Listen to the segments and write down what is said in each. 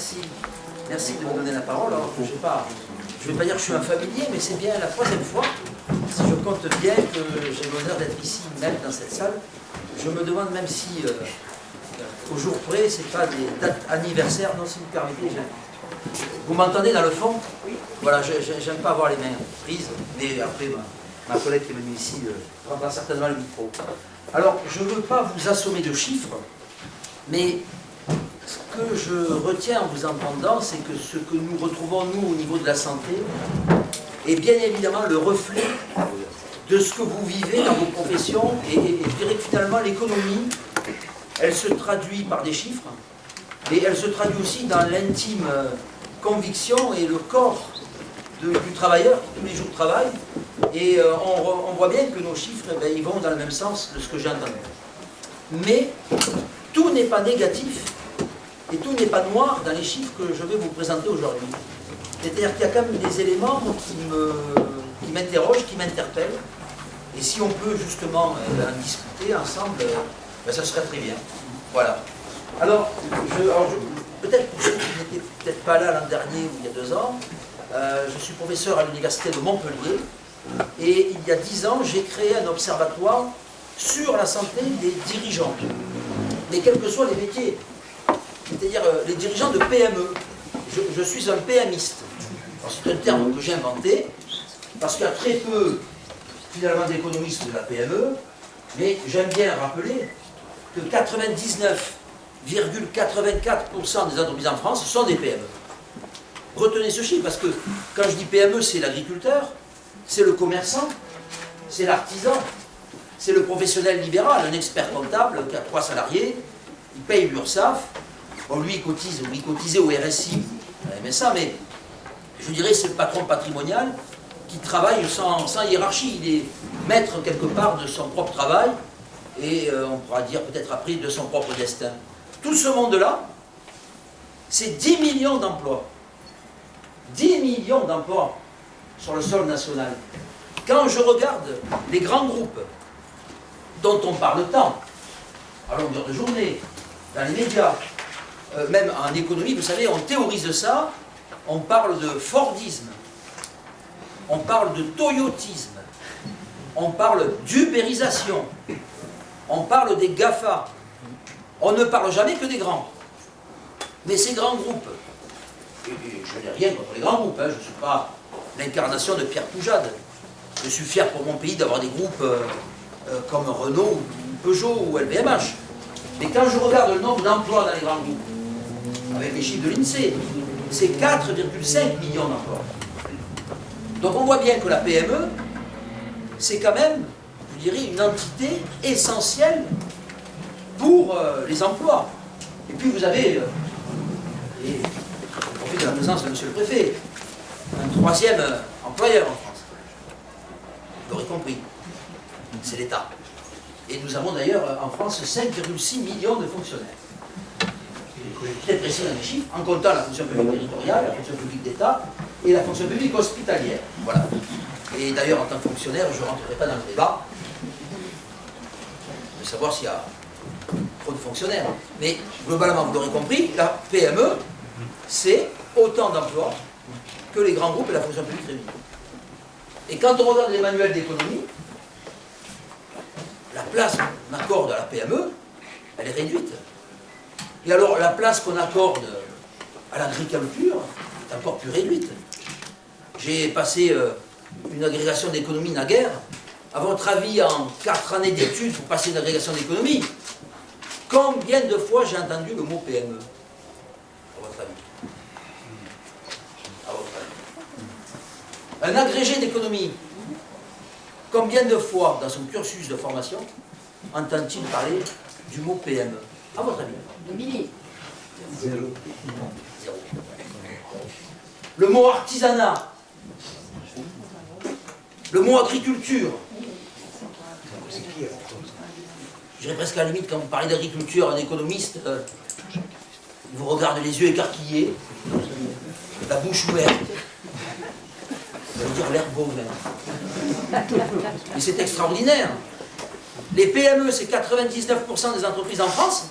merci. Merci de me donner la parole. Alors, je ne vais pas dire que je suis un familier, mais c'est bien la troisième fois, si je compte bien, que j'ai l'honneur d'être ici, même dans cette salle. Je me demande même si, au jour près, ce n'est pas des dates anniversaires. Non, si vous permettez, vous m'entendez dans le fond? Oui. Voilà, j'aime pas avoir les mains prises, mais après, ma collègue qui est venue ici prendra certainement le micro. Alors, je ne veux pas vous assommer de chiffres, mais ce que je retiens en vous entendant, c'est que ce que nous retrouvons, nous, au niveau de la santé, est bien évidemment le reflet de ce que vous vivez dans vos professions, et je dirais que finalement, l'économie, elle se traduit par des chiffres, mais elle se traduit aussi dans l'intime conviction et le corps du travailleur qui tous les jours travaille, et on voit bien que nos chiffres, ils vont dans le même sens de ce que j'ai entendu. Mais tout n'est pas négatif et tout n'est pas noir dans les chiffres que je vais vous présenter aujourd'hui. C'est-à-dire qu'il y a quand même des éléments qui m'interrogent, qui m'interpellent, et si on peut justement en discuter ensemble, ça serait très bien. Voilà. Alors, peut-être pour ceux qui n'étaient peut-être pas là l'an dernier ou il y a 2 ans, je suis professeur à l'université de Montpellier, et il y a 10 ans, j'ai créé un observatoire sur la santé des dirigeants, mais quels que soient les métiers, c'est-à-dire les dirigeants de PME. Je suis un PMiste. C'est un terme que j'ai inventé, parce qu'il y a très peu, finalement, d'économistes de la PME, mais j'aime bien rappeler que 99,84% des entreprises en France sont des PME. Retenez ce chiffre, parce que quand je dis PME, c'est l'agriculteur, c'est le commerçant, c'est l'artisan, c'est le professionnel libéral, un expert comptable qui a 3 salariés, il paye l'URSSAF, bon, lui il cotise, ou il cotisait au RSI, mais ça, mais je dirais c'est le patron patrimonial qui travaille sans hiérarchie, il est maître quelque part de son propre travail, et on pourra dire peut-être après de son propre destin. Tout ce monde-là, c'est 10 millions d'emplois. 10 millions d'emplois sur le sol national. Quand je regarde les grands groupes dont on parle tant, à longueur de journée, dans les médias, même en économie, vous savez, on théorise ça, on parle de Fordisme, on parle de Toyotisme, on parle d'ubérisation, on parle des GAFA, on ne parle jamais que des grands. Mais ces grands groupes, et je n'ai rien contre les grands groupes, je ne suis pas l'incarnation de Pierre Poujade, je suis fier pour mon pays d'avoir des groupes comme Renault, ou Peugeot ou LVMH. Mais quand je regarde le nombre d'emplois dans les grands groupes, avec les chiffres de l'INSEE, c'est 4,5 millions d'emplois. Donc on voit bien que la PME, c'est quand même, je dirais, une entité essentielle pour les emplois. Et puis vous avez, et je profite de la présence de monsieur le préfet, un 3e employeur en France. Vous l'aurez compris, c'est l'État. Et nous avons d'ailleurs en France 5,6 millions de fonctionnaires. Très précis dans les chiffres, en comptant la fonction publique territoriale, la fonction publique d'État et la fonction publique hospitalière. Voilà. Et d'ailleurs, en tant que fonctionnaire, je ne rentrerai pas dans le débat de savoir s'il y a trop de fonctionnaires. Mais globalement, vous l'aurez compris, la PME, c'est autant d'emplois que les grands groupes et la fonction publique réunie. Et quand on regarde les manuels d'économie, la place qu'on accorde à la PME, elle est réduite. Et alors, la place qu'on accorde à l'agriculture est encore plus réduite. J'ai passé une agrégation d'économie naguère. À votre avis, en 4 années d'études pour passer une agrégation d'économie, combien de fois j'ai entendu le mot PME? À votre avis? À votre avis. Un agrégé d'économie, combien de fois dans son cursus de formation entend-il parler du mot PME? À votre avis? 0. Le mot artisanat, le mot agriculture. Je dirais presque à la limite, quand vous parlez d'agriculture, un économiste, il vous regarde les yeux écarquillés, la bouche ouverte. Ça veut dire l'air bovin. Mais c'est extraordinaire. Les PME, c'est 99% des entreprises en France.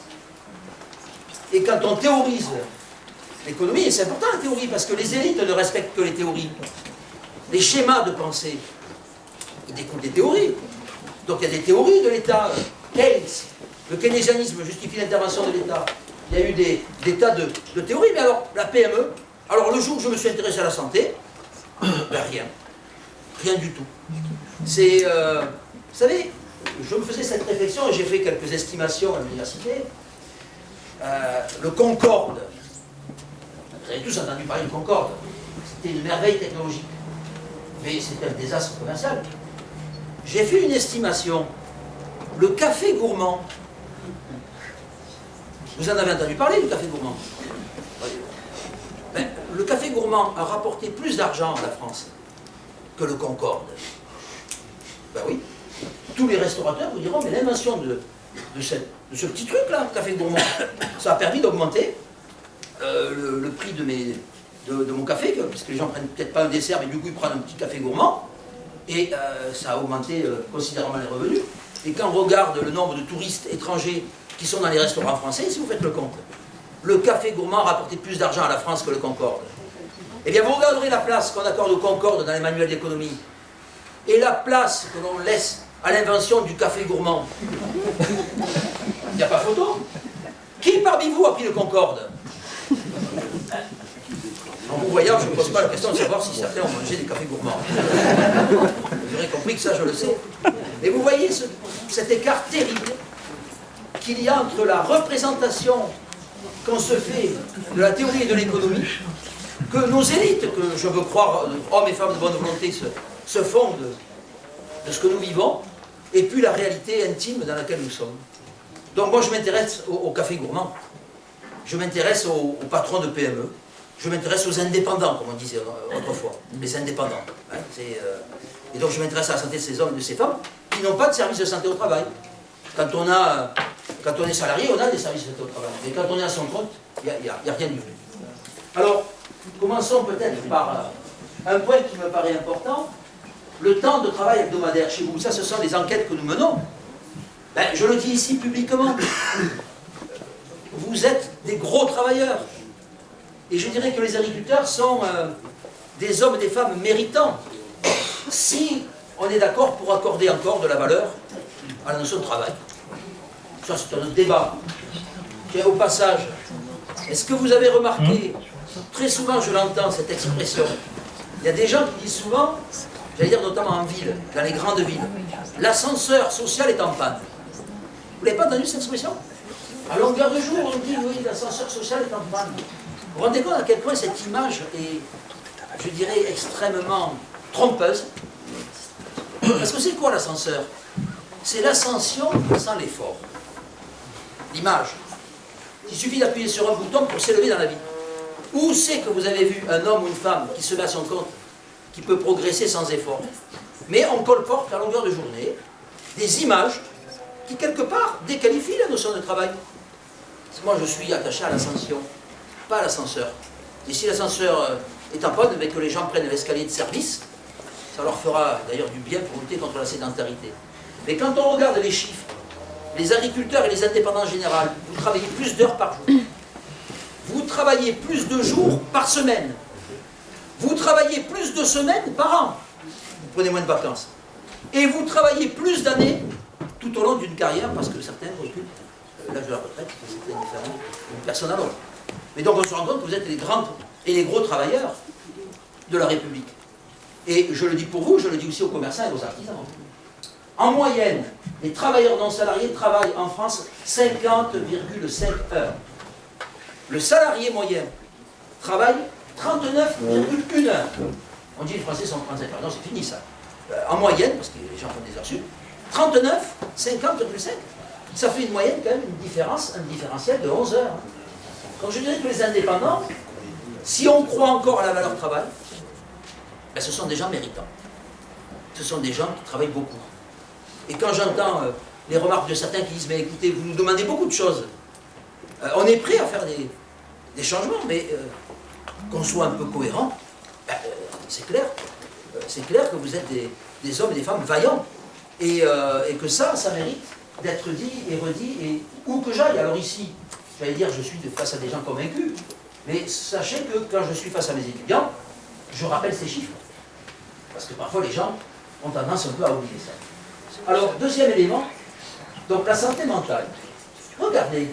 Et quand on théorise l'économie, et c'est important la théorie, parce que les élites ne respectent que les théories. Les schémas de pensée, ils découlent des théories. Donc il y a des théories de l'État. Keynes, le keynésianisme justifie l'intervention de l'État. Il y a eu des tas de théories, mais alors la PME, alors le jour où je me suis intéressé à la santé, ben rien. Rien du tout. C'est, vous savez, je me faisais cette réflexion et j'ai fait quelques estimations à l'université. Le Concorde, vous avez tous entendu parler du Concorde, c'était une merveille technologique, mais c'était un désastre commercial. J'ai fait une estimation. Le café gourmand, vous en avez entendu parler du café gourmand? Ben, le café gourmand a rapporté plus d'argent à la France que le Concorde. Ben oui. Tous les restaurateurs vous diront, mais l'invention de ce petit truc-là, café gourmand, ça a permis d'augmenter le prix de mon café, parce que les gens ne prennent peut-être pas un dessert, mais du coup ils prennent un petit café gourmand, et ça a augmenté considérablement les revenus. Et quand on regarde le nombre de touristes étrangers qui sont dans les restaurants français, si vous faites le compte, le café gourmand a rapporté plus d'argent à la France que le Concorde. Eh bien, vous regarderez la place qu'on accorde au Concorde dans les manuels d'économie, et la place que l'on laisse à l'invention du café gourmand. Il n'y a pas photo. Qui parmi vous a pris le Concorde? En vous voyant, je ne me pose pas la question de savoir si certains ont mangé des cafés gourmands. Vous aurez compris que ça, je le sais. Et vous voyez cet écart terrible qu'il y a entre la représentation qu'on se fait de la théorie et de l'économie, que nos élites, que je veux croire, hommes et femmes de bonne volonté, se font de ce que nous vivons, et puis la réalité intime dans laquelle nous sommes. Donc moi je m'intéresse au café gourmand, je m'intéresse aux patrons de PME, je m'intéresse aux indépendants, comme on disait autrefois, les indépendants. Hein, et donc je m'intéresse à la santé de ces hommes et de ces femmes qui n'ont pas de service de santé au travail. Quand on est salarié, on a des services de santé au travail. Mais quand on est à son compte, il n'y a rien du tout. Alors, commençons peut-être par un point qui me paraît important. Le temps de travail hebdomadaire chez vous, ça ce sont les enquêtes que nous menons. Ben, je le dis ici publiquement. Vous êtes des gros travailleurs. Et je dirais que les agriculteurs sont des hommes et des femmes méritants. Si on est d'accord pour accorder encore de la valeur à la notion de travail. Ça c'est un autre débat. Et au passage, est-ce que vous avez remarqué, très souvent je l'entends cette expression, il y a des gens qui disent souvent, j'allais dire notamment en ville, dans les grandes villes, l'ascenseur social est en panne. Vous n'avez pas entendu cette expression? À longueur de jour, on dit oui, l'ascenseur social est en panne. Vous vous rendez compte à quel point cette image est, je dirais, extrêmement trompeuse? Parce que c'est quoi l'ascenseur? C'est l'ascension sans l'effort. L'image. Il suffit d'appuyer sur un bouton pour s'élever dans la vie. Où c'est que vous avez vu un homme ou une femme qui se met à son compte, qui peut progresser sans effort? Mais on colporte à longueur de journée des images qui, quelque part, déqualifient la notion de travail. Moi, je suis attaché à l'ascension, pas à l'ascenseur. Et si l'ascenseur est en panne, mais que les gens prennent l'escalier de service, ça leur fera d'ailleurs du bien pour lutter contre la sédentarité. Mais quand on regarde les chiffres, les agriculteurs et les indépendants en général, vous travaillez plus d'heures par jour. Vous travaillez plus de jours par semaine. Vous travaillez plus de semaines par an. Vous prenez moins de vacances. Et vous travaillez plus d'années tout au long d'une carrière, parce que certains reculent l'âge de la retraite, c'est différent d'une personne à l'autre. Mais donc on se rend compte que vous êtes les grands et les gros travailleurs de la République. Et je le dis pour vous, je le dis aussi aux commerçants et aux artisans. En moyenne, les travailleurs non salariés travaillent en France 50,5 heures. Le salarié moyen travaille 39,1 heures. On dit les Français sont 35 heures. Non, c'est fini ça. En moyenne, parce que les gens font des heures sup, 39, 50,5. Ça fait une moyenne quand même, une différence, un différentiel de 11 heures. Donc je dirais que les indépendants, si on croit encore à la valeur travail, ben ce sont des gens méritants. Ce sont des gens qui travaillent beaucoup. Et quand j'entends les remarques de certains qui disent « Mais écoutez, vous nous demandez beaucoup de choses. On est prêt à faire des changements, mais qu'on soit un peu cohérent, ben, c'est clair. C'est clair que vous êtes des hommes et des femmes vaillants. Et que ça mérite d'être dit et redit, et où que j'aille. Alors ici, j'allais dire, je suis face à des gens convaincus. Mais sachez que quand je suis face à mes étudiants, je rappelle ces chiffres. Parce que parfois les gens ont tendance un peu à oublier ça. Alors, deuxième élément, donc la santé mentale. Regardez,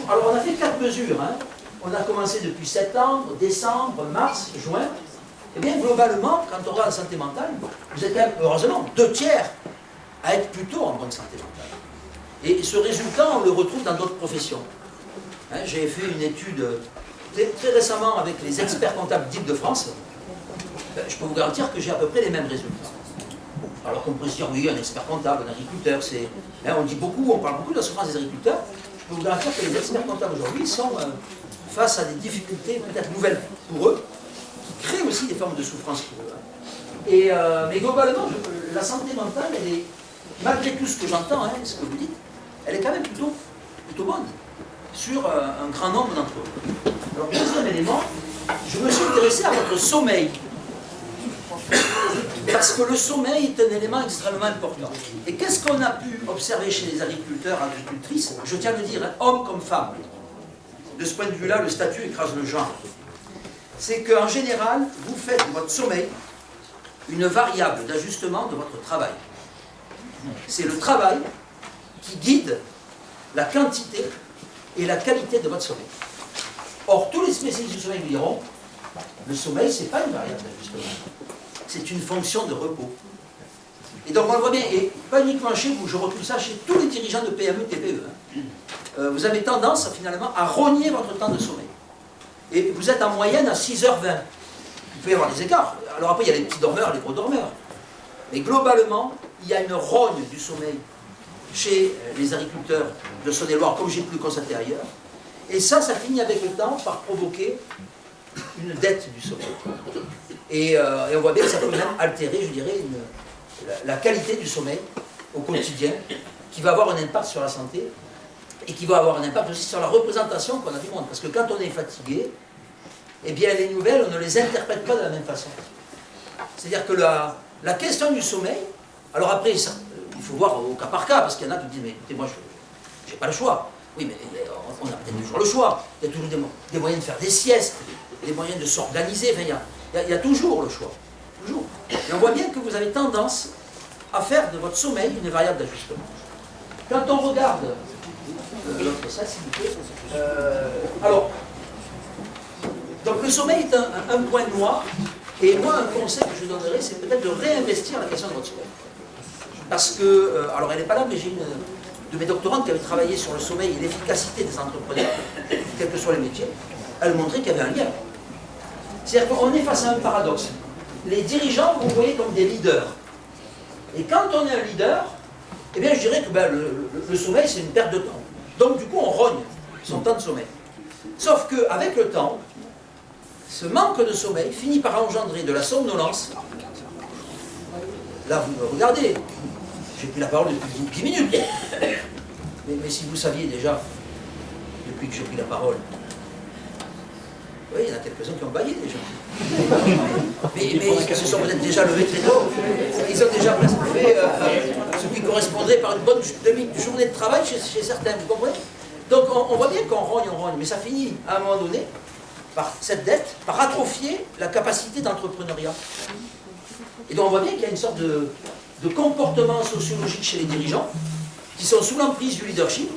alors on a fait 4 mesures, hein. On a commencé depuis septembre, décembre, mars, juin. Eh bien, globalement, quand on regarde la santé mentale, vous êtes quand même, heureusement, 2/3 à être plutôt en bonne santé mentale. Et ce résultat, on le retrouve dans d'autres professions. Hein, j'ai fait une étude très récemment avec les experts comptables d'Île-de-France. Je peux vous garantir que j'ai à peu près les mêmes résultats. Alors qu'on pourrait se dire, oui, un expert comptable, un agriculteur, c'est... Hein, on parle beaucoup de la souffrance des agriculteurs. Je peux vous garantir que les experts comptables aujourd'hui sont face à des difficultés peut-être nouvelles pour eux, qui créent aussi des formes de souffrance pour eux. Hein. Mais globalement, la santé mentale, elle est, malgré tout ce que j'entends, hein, ce que vous dites, elle est quand même plutôt bonne sur un grand nombre d'entre eux. Alors, deuxième élément, je me suis intéressé à votre sommeil. Parce que le sommeil est un élément extrêmement important. Et qu'est-ce qu'on a pu observer chez les agriculteurs, agricultrices, je tiens à le dire, hein, hommes comme femmes. De ce point de vue-là, le statut écrase le genre. C'est qu'en général, vous faites de votre sommeil une variable d'ajustement de votre travail. C'est le travail qui guide la quantité et la qualité de votre sommeil. Or, tous les spécialistes du sommeil vous diront, le sommeil, ce n'est pas une variable d'ajustement. C'est une fonction de repos. Et donc on le voit bien, et pas uniquement chez vous, je retrouve ça chez tous les dirigeants de PME, TPE. Hein. Vous avez tendance finalement à rogner votre temps de sommeil. Et vous êtes en moyenne à 6h20. Il peut y avoir des écarts. Alors après, il y a les petits dormeurs, les gros dormeurs. Mais globalement, il y a une rogne du sommeil chez les agriculteurs de Saône-et-Loire, comme j'ai pu le constater ailleurs. Et ça finit avec le temps par provoquer une dette du sommeil. Et on voit bien que ça peut même altérer, je dirais, la qualité du sommeil au quotidien, qui va avoir un impact sur la santé, et qui va avoir un impact aussi sur la représentation qu'on a du monde. Parce que quand on est fatigué, eh bien les nouvelles, on ne les interprète pas de la même façon. C'est-à-dire que la question du sommeil, alors après, ça, il faut voir au cas par cas, parce qu'il y en a qui disent, mais écoutez, moi, je n'ai pas le choix. Oui, mais on a peut-être toujours le choix. Il y a toujours des moyens de faire des siestes, des moyens de s'organiser. Enfin, il y a toujours le choix. Toujours. Et on voit bien que vous avez tendance à faire de votre sommeil une variable d'ajustement. Quand on regarde l'autre ça, s'il vous plaît. Alors, donc le sommeil est un point noir, et moi, un conseil que je donnerais, c'est peut-être de réinvestir la question de votre sommeil. Parce que, alors elle n'est pas là, mais j'ai une de mes doctorantes qui avait travaillé sur le sommeil et l'efficacité des entrepreneurs, quels que soient les métiers. Elle montrait qu'il y avait un lien. C'est-à-dire qu'on est face à un paradoxe. Les dirigeants, vous voyez comme des leaders. Et quand on est un leader, eh bien je dirais que le sommeil, c'est une perte de temps. Donc du coup, on rogne son temps de sommeil. Sauf qu'avec le temps, ce manque de sommeil finit par engendrer de la somnolence. Là, vous me regardez. J'ai pris la parole depuis 10 minutes. Mais si vous saviez déjà, depuis que j'ai pris la parole, oui, il y en a quelques-uns qui ont baillé déjà. mais ils se sont peut-être déjà levés très tôt. Ils ont déjà presque fait ce qui correspondrait par une bonne journée de travail chez certains, vous comprenez? Donc on voit bien qu'on rogne, mais ça finit à un moment donné, par cette dette, par atrophier la capacité d'entrepreneuriat. Et donc on voit bien qu'il y a une sorte de comportement sociologique chez les dirigeants qui sont sous l'emprise du leadership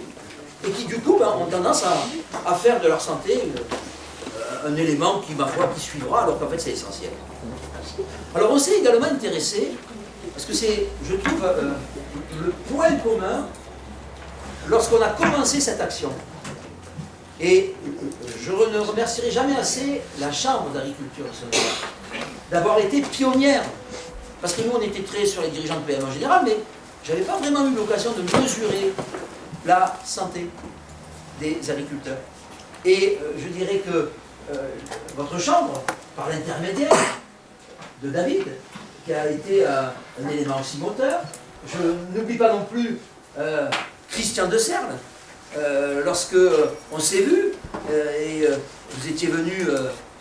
et qui du coup ont tendance à faire de leur santé un élément qui, ma foi, qui suivra, alors qu'en fait c'est essentiel. Alors on s'est également intéressé, parce que c'est, je trouve, le point commun lorsqu'on a commencé cette action. Et je ne remercierai jamais assez la Chambre d'agriculture de Saône-et-Loire d'avoir été pionnière. Parce que nous, on était très sur les dirigeants de PME en général, mais je n'avais pas vraiment eu l'occasion de mesurer la santé des agriculteurs. Et je dirais que votre chambre, par l'intermédiaire de David, qui a été un élément aussi moteur, je n'oublie pas non plus Christian de Serles, lorsque on s'est vu, et vous étiez venu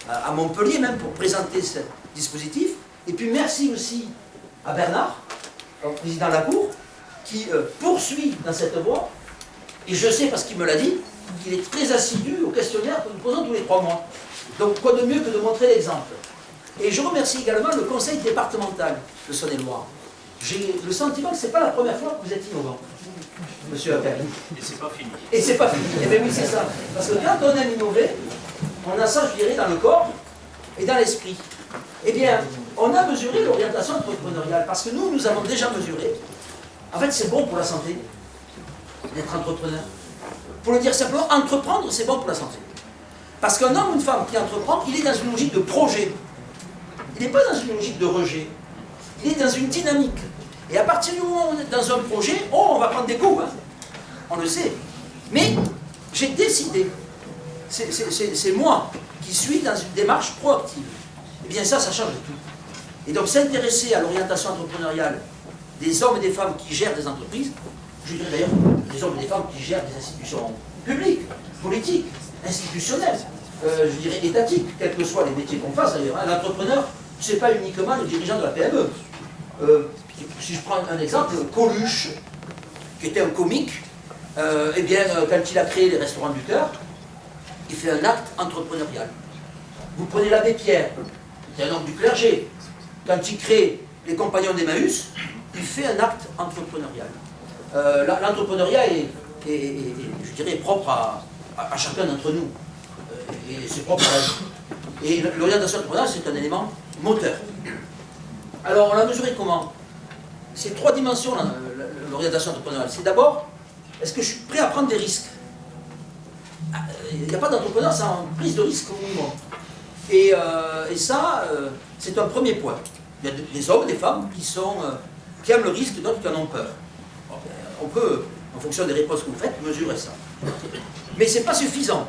à Montpellier même pour présenter ce dispositif. Et puis merci aussi à Bernard, président de la Cour, qui poursuit dans cette voie. Et je sais, parce qu'il me l'a dit, qu'il est très assidu au questionnaire que nous posons tous les 3 mois. Donc, quoi de mieux que de montrer l'exemple. Et je remercie également le conseil départemental de Saône-et-Loire. J'ai le sentiment que ce n'est pas la première fois que vous êtes innovant, monsieur Appel. Et c'est pas fini. Et c'est pas fini. Eh bien oui, c'est ça. Parce que quand on aime innover, on a ça, je dirais, dans le corps et dans l'esprit. Eh bien, on a mesuré l'orientation entrepreneuriale, parce que nous avons déjà mesuré. En fait, c'est bon pour la santé d'être entrepreneur. Pour le dire simplement, entreprendre, c'est bon pour la santé. Parce qu'un homme ou une femme qui entreprend, il est dans une logique de projet. Il n'est pas dans une logique de rejet. Il est dans une dynamique. Et à partir du moment où on est dans un projet, oh, on va prendre des coups, hein. On le sait. Mais j'ai décidé, c'est moi qui suis dans une démarche proactive. Eh bien ça change tout. Et donc s'intéresser à l'orientation entrepreneuriale des hommes et des femmes qui gèrent des entreprises, je dirais d'ailleurs des hommes et des femmes qui gèrent des institutions publiques, politiques, institutionnelles, je dirais étatiques, quels que soient les métiers qu'on fasse d'ailleurs. Hein. L'entrepreneur, ce n'est pas uniquement le dirigeant de la PME. Si je prends un exemple, Coluche, qui était un comique, eh bien, quand il a créé les Restaurants du Cœur, il fait un acte entrepreneurial. Vous prenez l'abbé Pierre, qui est un homme du clergé, quand il crée les Compagnons d'Emmaüs, il fait un acte entrepreneurial. L'entrepreneuriat est, je dirais, propre à chacun d'entre nous. Et c'est propre à la vie. Et l'orientation entrepreneuriale, c'est un élément moteur. Alors, on l'a mesuré comment? C'est 3 dimensions, l'orientation entrepreneuriale. C'est d'abord, est-ce que je suis prêt à prendre des risques? Il n'y a pas d'entrepreneur sans prise de risque au minimum. Et ça, c'est un premier point. Il y a des hommes, des femmes qui aiment le risque, d'autres qui en ont peur. Bon, on peut, en fonction des réponses que vous faites, mesurer ça. Mais ce n'est pas suffisant.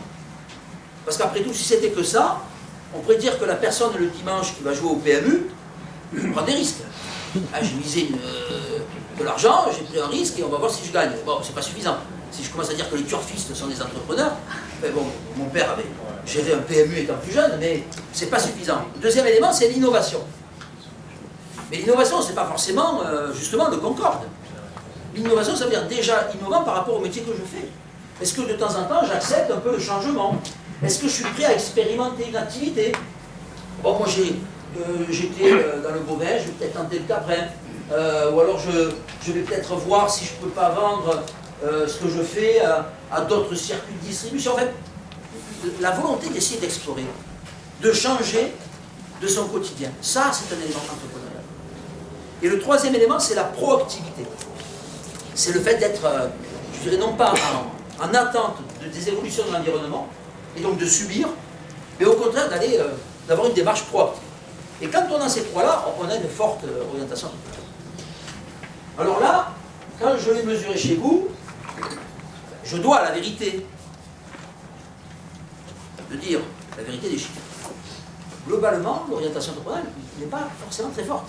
Parce qu'après tout, si c'était que ça, on pourrait dire que la personne le dimanche qui va jouer au PMU, prend des risques. Ah, j'ai misé de l'argent, j'ai pris un risque et on va voir si je gagne. Bon, c'est pas suffisant. Si je commence à dire que les turfistes sont des entrepreneurs, ben bon, mon père avait géré un PMU étant plus jeune, mais c'est pas suffisant. Le deuxième élément, c'est l'innovation. Mais l'innovation, c'est pas forcément, justement, le Concorde. L'innovation, ça veut dire déjà innovant par rapport au métier que je fais. Est-ce que de temps en temps, j'accepte un peu le changement? Est-ce que je suis prêt à expérimenter une activité? Bon, moi, j'étais dans le bovin, je vais peut-être tenter le caprin. Ou alors, je vais peut-être voir si je ne peux pas vendre ce que je fais à d'autres circuits de distribution. En fait, la volonté d'essayer d'explorer, de changer de son quotidien. Ça, c'est un élément entrepreneurial. Et le troisième élément, c'est la proactivité. C'est le fait d'être, je dirais, non pas en attente des évolutions de l'environnement, et donc de subir, mais au contraire d'avoir une démarche proactive. Et quand on a ces trois-là, on a une forte orientation. Alors là, quand je vais mesurer chez vous, je dois la vérité, de dire la vérité des chiffres. Globalement, l'orientation entrepreneuriale n'est pas forcément très forte.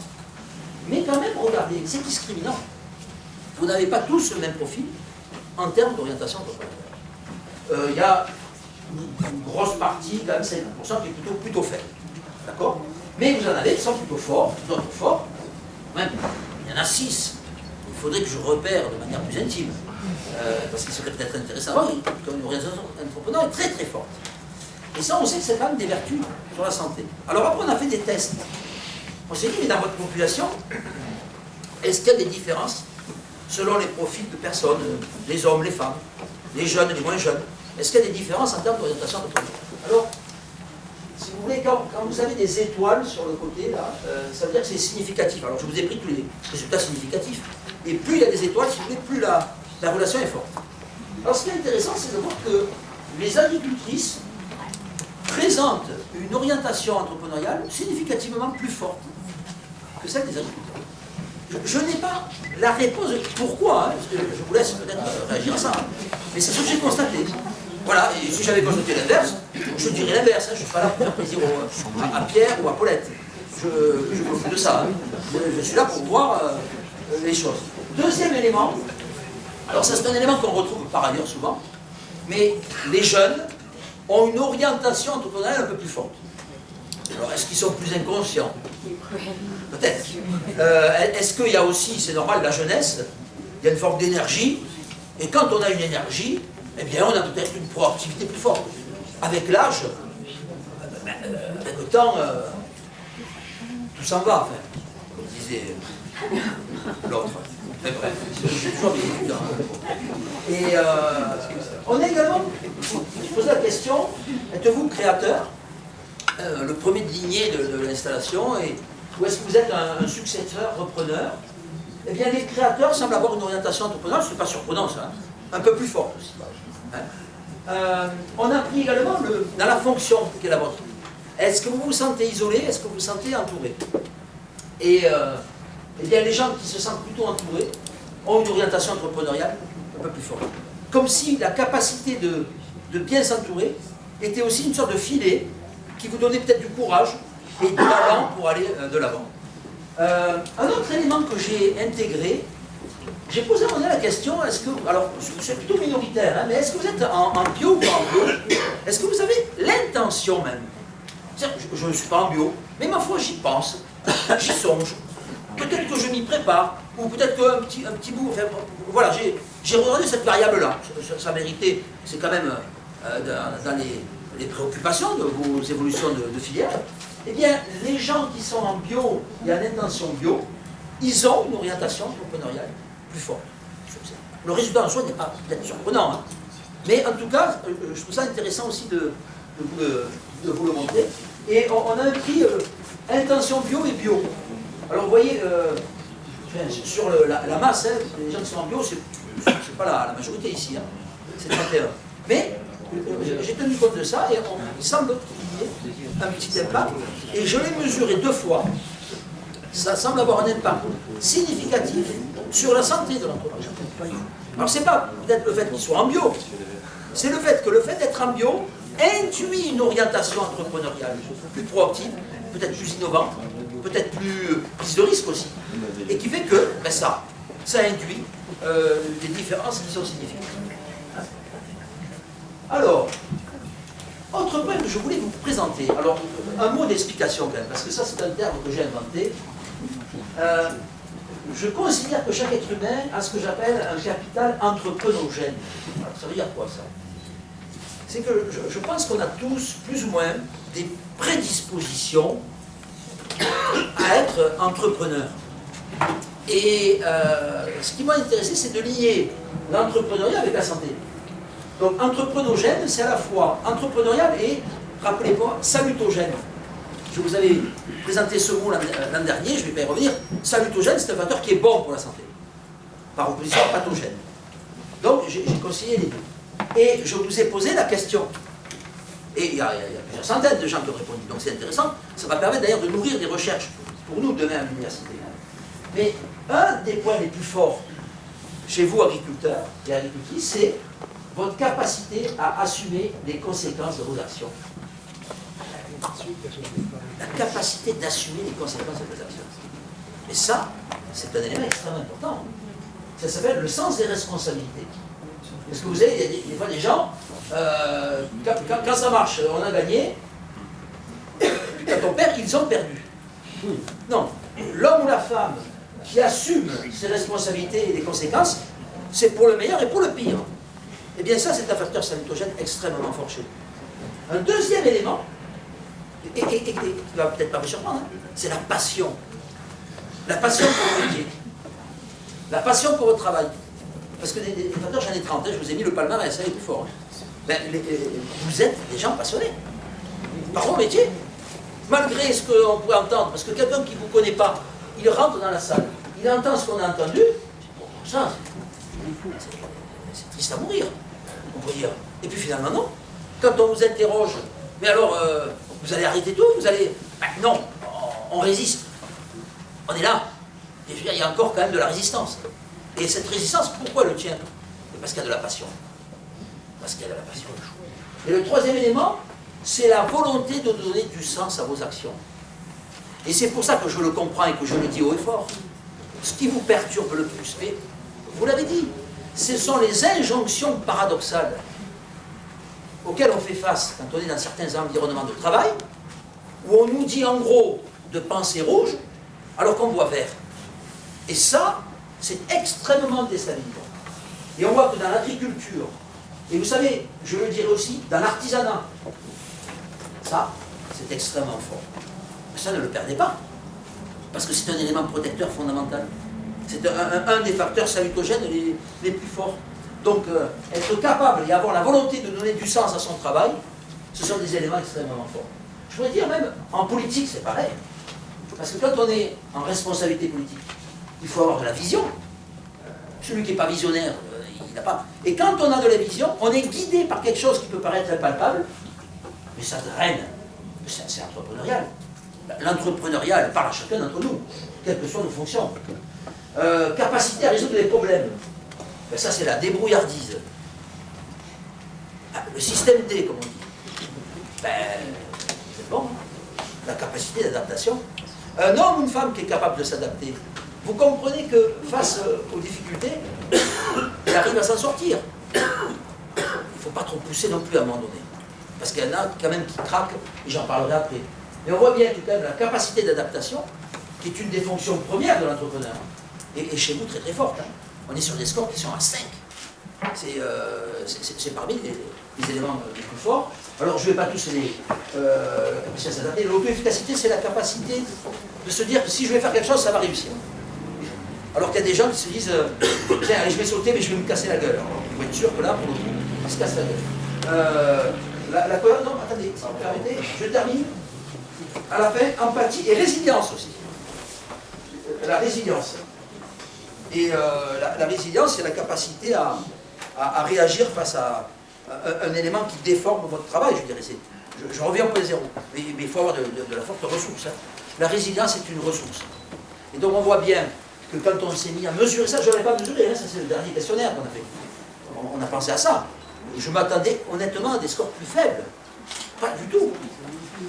Mais quand même, regardez, c'est discriminant. Vous n'avez pas tous le même profil en termes d'orientation entrepreneuriale. Il y a une grosse partie, quand même 50%, qui est plutôt faible. D'accord? Mais vous en avez qui sont plutôt forts, d'autres forts. Même, il y en a 6. Il faudrait que je repère de manière plus intime. Parce qu'il serait peut-être intéressant à voir qu'une orientation entrepreneuriale est très très forte. Et ça, on sait que c'est quand même des vertus sur la santé. Alors après, on a fait des tests. On s'est dit, mais dans votre population, est-ce qu'il y a des différences selon les profils de personnes, les hommes, les femmes, les jeunes, les moins jeunes? Est-ce qu'il y a des différences en termes d'orientation entrepreneuriale? Alors, si vous voulez, quand vous avez des étoiles sur le côté, là, ça veut dire que c'est significatif. Alors, je vous ai pris tous les résultats significatifs. Et plus il y a des étoiles, si vous voulez, plus la relation est forte. Alors, ce qui est intéressant, c'est de voir que les agricultrices présentent une orientation entrepreneuriale significativement plus forte que celle des agriculteurs. Je n'ai pas la réponse de pourquoi, hein, parce que je vous laisse peut-être réagir à ça, hein, mais c'est ce que j'ai constaté. Voilà, et si j'avais constaté l'inverse, je dirais l'inverse, hein, je ne suis pas là pour faire plaisir à Pierre ou à Paulette. Je me fous de ça. Hein. Je suis là pour voir les choses. Deuxième élément, alors ça c'est un élément qu'on retrouve par ailleurs souvent, mais les jeunes ont une orientation entrepreneuriale un peu plus forte. Alors, est-ce qu'ils sont plus inconscients? Peut-être. Est-ce qu'il y a aussi, c'est normal, la jeunesse, il y a une forme d'énergie, et quand on a une énergie, eh bien on a peut-être une proactivité plus forte. Avec l'âge, avec le temps, tout s'en va, enfin, comme disait l'autre. Mais bref, j'ai toujours vécu. Et on a également, je pose la question, êtes-vous créateur, le premier de lignée de l'installation, ou est-ce que vous êtes un successeur, repreneur? Eh bien, les créateurs semblent avoir une orientation entrepreneuriale, ce n'est pas surprenant ça, hein, un peu plus forte aussi. Hein. On a pris également dans la fonction qui est la vôtre. Est-ce que vous vous sentez isolé? Est-ce que vous vous sentez entouré? Et eh bien, les gens qui se sentent plutôt entourés ont une orientation entrepreneuriale un peu plus forte. Comme si la capacité de bien s'entourer était aussi une sorte de filet qui vous donnait peut-être du courage et de l'avant pour aller de l'avant. Un autre élément que j'ai intégré, j'ai posé à mon avis la question, est-ce que, alors c'est plutôt minoritaire, hein, mais est-ce que vous êtes en bio ou pas en bio? Est-ce que vous avez l'intention même? Je ne suis pas en bio, mais ma foi j'y pense, j'y songe. Peut-être que je m'y prépare, ou peut-être qu'un petit bout, enfin, voilà, j'ai regardé cette variable-là, ça méritait, c'est quand même dans les préoccupations de vos évolutions de filière. Eh bien, les gens qui sont en bio et en intention bio, ils ont une orientation entrepreneuriale plus forte. Le résultat en soi n'est pas peut-être surprenant, hein. Mais en tout cas, je trouve ça intéressant aussi de vous le montrer. Et on a pris intention bio et bio. Alors vous voyez, sur la masse, hein, les gens qui sont en bio, c'est pas la majorité ici, hein, c'est 31. Mais j'ai tenu compte de ça et il semble qu'il y ait un petit impact. Et je l'ai mesuré 2 fois. Ça semble avoir un impact significatif sur la santé de l'entreprise. Alors c'est pas peut-être le fait qu'il soit en bio, c'est le fait d'être en bio induit une orientation entrepreneuriale plus proactive, peut-être plus innovante, peut-être plus prise de risque aussi, et qui fait que ben ça induit des différences qui sont significatives. Alors, autre point que je voulais vous présenter, alors un mot d'explication quand même, parce que ça c'est un terme que j'ai inventé. Je considère que chaque être humain a ce que j'appelle un capital entrepreneurogène. Alors, ça veut dire quoi ça? C'est que je pense qu'on a tous plus ou moins des prédispositions à être entrepreneur. Et ce qui m'a intéressé, c'est de lier l'entrepreneuriat avec la santé. Donc entrepreneurogène, c'est à la fois entrepreneurial et, rappelez-moi, salutogène. Je vous avais présenté ce mot l'an dernier, je ne vais pas y revenir. Salutogène, c'est un facteur qui est bon pour la santé, par opposition à pathogène. Donc j'ai conseillé les deux. Et je vous ai posé la question. Et il y a plusieurs centaines de gens qui ont répondu, donc c'est intéressant. Ça va permettre d'ailleurs de nourrir des recherches pour nous demain à l'université. Mais un des points les plus forts chez vous, agriculteurs et agricultrices, c'est votre capacité à assumer les conséquences de vos actions. La capacité d'assumer les conséquences de vos actions. Et ça, c'est un élément extrêmement important. Ça s'appelle le sens des responsabilités. Parce que vous avez des fois des gens, quand ça marche, on a gagné, quand on perd, ils ont perdu. Non, l'homme ou la femme qui assume ses responsabilités et les conséquences, c'est pour le meilleur et pour le pire. Eh bien ça, c'est un facteur salutogène extrêmement fort chez vous. Un deuxième élément, et qui ne va peut-être pas vous surprendre, hein, c'est la passion. La passion pour votre métier. La passion pour votre travail. Parce que des facteurs, j'en ai 30, hein, je vous ai mis le palmarès, ça est plus fort. Hein. Ben, vous êtes des gens passionnés par vos métiers. Malgré ce qu'on pourrait entendre, parce que quelqu'un qui ne vous connaît pas, il rentre dans la salle, il entend ce qu'on a entendu, bon, ça, c'est triste à mourir, on pourrait dire. Et puis finalement, non. Quand on vous interroge, mais alors, vous allez arrêter tout, vous allez... Ben, non, on résiste. On est là. Et je veux dire, il y a encore quand même de la résistance. Et cette résistance, pourquoi elle tient? Parce qu'il y a de la passion. Parce qu'il y a de la passion. Et le troisième élément, c'est la volonté de donner du sens à vos actions. Et c'est pour ça que je le comprends et que je le dis haut et fort. Ce qui vous perturbe le plus, mais vous l'avez dit, ce sont les injonctions paradoxales auxquelles on fait face quand on est dans certains environnements de travail, où on nous dit en gros de penser rouge, alors qu'on voit vert. Et ça, c'est extrêmement déstabilisant. Et on voit que dans l'agriculture, Et vous savez, je le dirais aussi, dans l'artisanat, ça, c'est extrêmement fort. Ça, ne le perdez pas, parce que c'est un élément protecteur fondamental. C'est un des facteurs salutogènes les plus forts. Donc, être capable et avoir la volonté de donner du sens à son travail, ce sont des éléments extrêmement forts. Je pourrais dire même, en politique, c'est pareil. Parce que quand on est en responsabilité politique, il faut avoir de la vision. Celui qui n'est pas visionnaire, il n'a pas. Et quand on a de la vision, on est guidé par quelque chose qui peut paraître impalpable, mais ça draine. C'est entrepreneurial. L'entrepreneurial parle à chacun d'entre nous, quelles que soient nos fonctions. Capacité à résoudre les problèmes. Ben ça, c'est la débrouillardise. Le système D, comme on dit. Ben, c'est bon. La capacité d'adaptation. Un homme ou une femme qui est capable de s'adapter, vous comprenez que face aux difficultés, il arrive à s'en sortir. Il ne faut pas trop pousser non plus à un moment donné. Parce qu'il y en a quand même qui craquent, et j'en parlerai après. Mais on voit bien que quand même la capacité d'adaptation, qui est une des fonctions premières de l'entrepreneur, et chez vous très très forte. Hein. On est sur des scores qui sont à 5. C'est parmi les éléments les plus forts. Alors je ne vais pas tous les capacité à s'adapter. L'auto-efficacité, c'est la capacité de se dire que si je vais faire quelque chose, ça va réussir. Alors qu'il y a des gens qui se disent tiens, allez, je vais sauter, mais je vais me casser la gueule. Alors, il faut être sûr que là, pour le coup, il se casse la gueule. La colonne, non, attendez, si vous me permettez, je termine. À la fin, empathie et résilience aussi. La résilience. Et la résilience, c'est la capacité à réagir face à un élément qui déforme votre travail, je dirais. Je reviens au point zéro, mais il faut avoir de la forte ressource. Hein. La résilience est une ressource. Et donc on voit bien que quand on s'est mis à mesurer ça, je n'aurais pas mesuré, hein, ça c'est le dernier questionnaire qu'on a fait. On a pensé à ça. Je m'attendais honnêtement à des scores plus faibles. Pas du tout.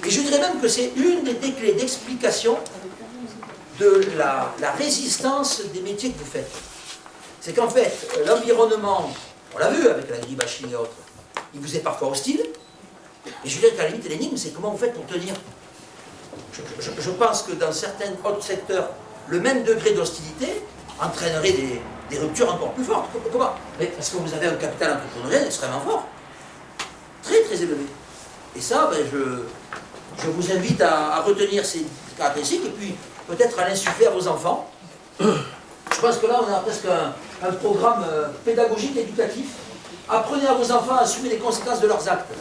Et je dirais même que c'est une des clés d'explication de la résistance des métiers que vous faites. C'est qu'en fait, l'environnement, on l'a vu avec l'agribashing et autres, il vous est parfois hostile, et je dirais qu'à la limite, l'énigme, c'est comment vous faites pour tenir. Je pense que dans certains autres secteurs, le même degré d'hostilité entraînerait des ruptures encore plus fortes. Comment? Mais parce que vous avez un capital entrepreneurial extrêmement fort, très très élevé. Et ça, ben, je vous invite à retenir ces caractéristiques, et puis peut-être à l'insuffler à vos enfants. Je pense que là, on a presque un programme pédagogique, éducatif. Apprenez à vos enfants à assumer les conséquences de leurs actes.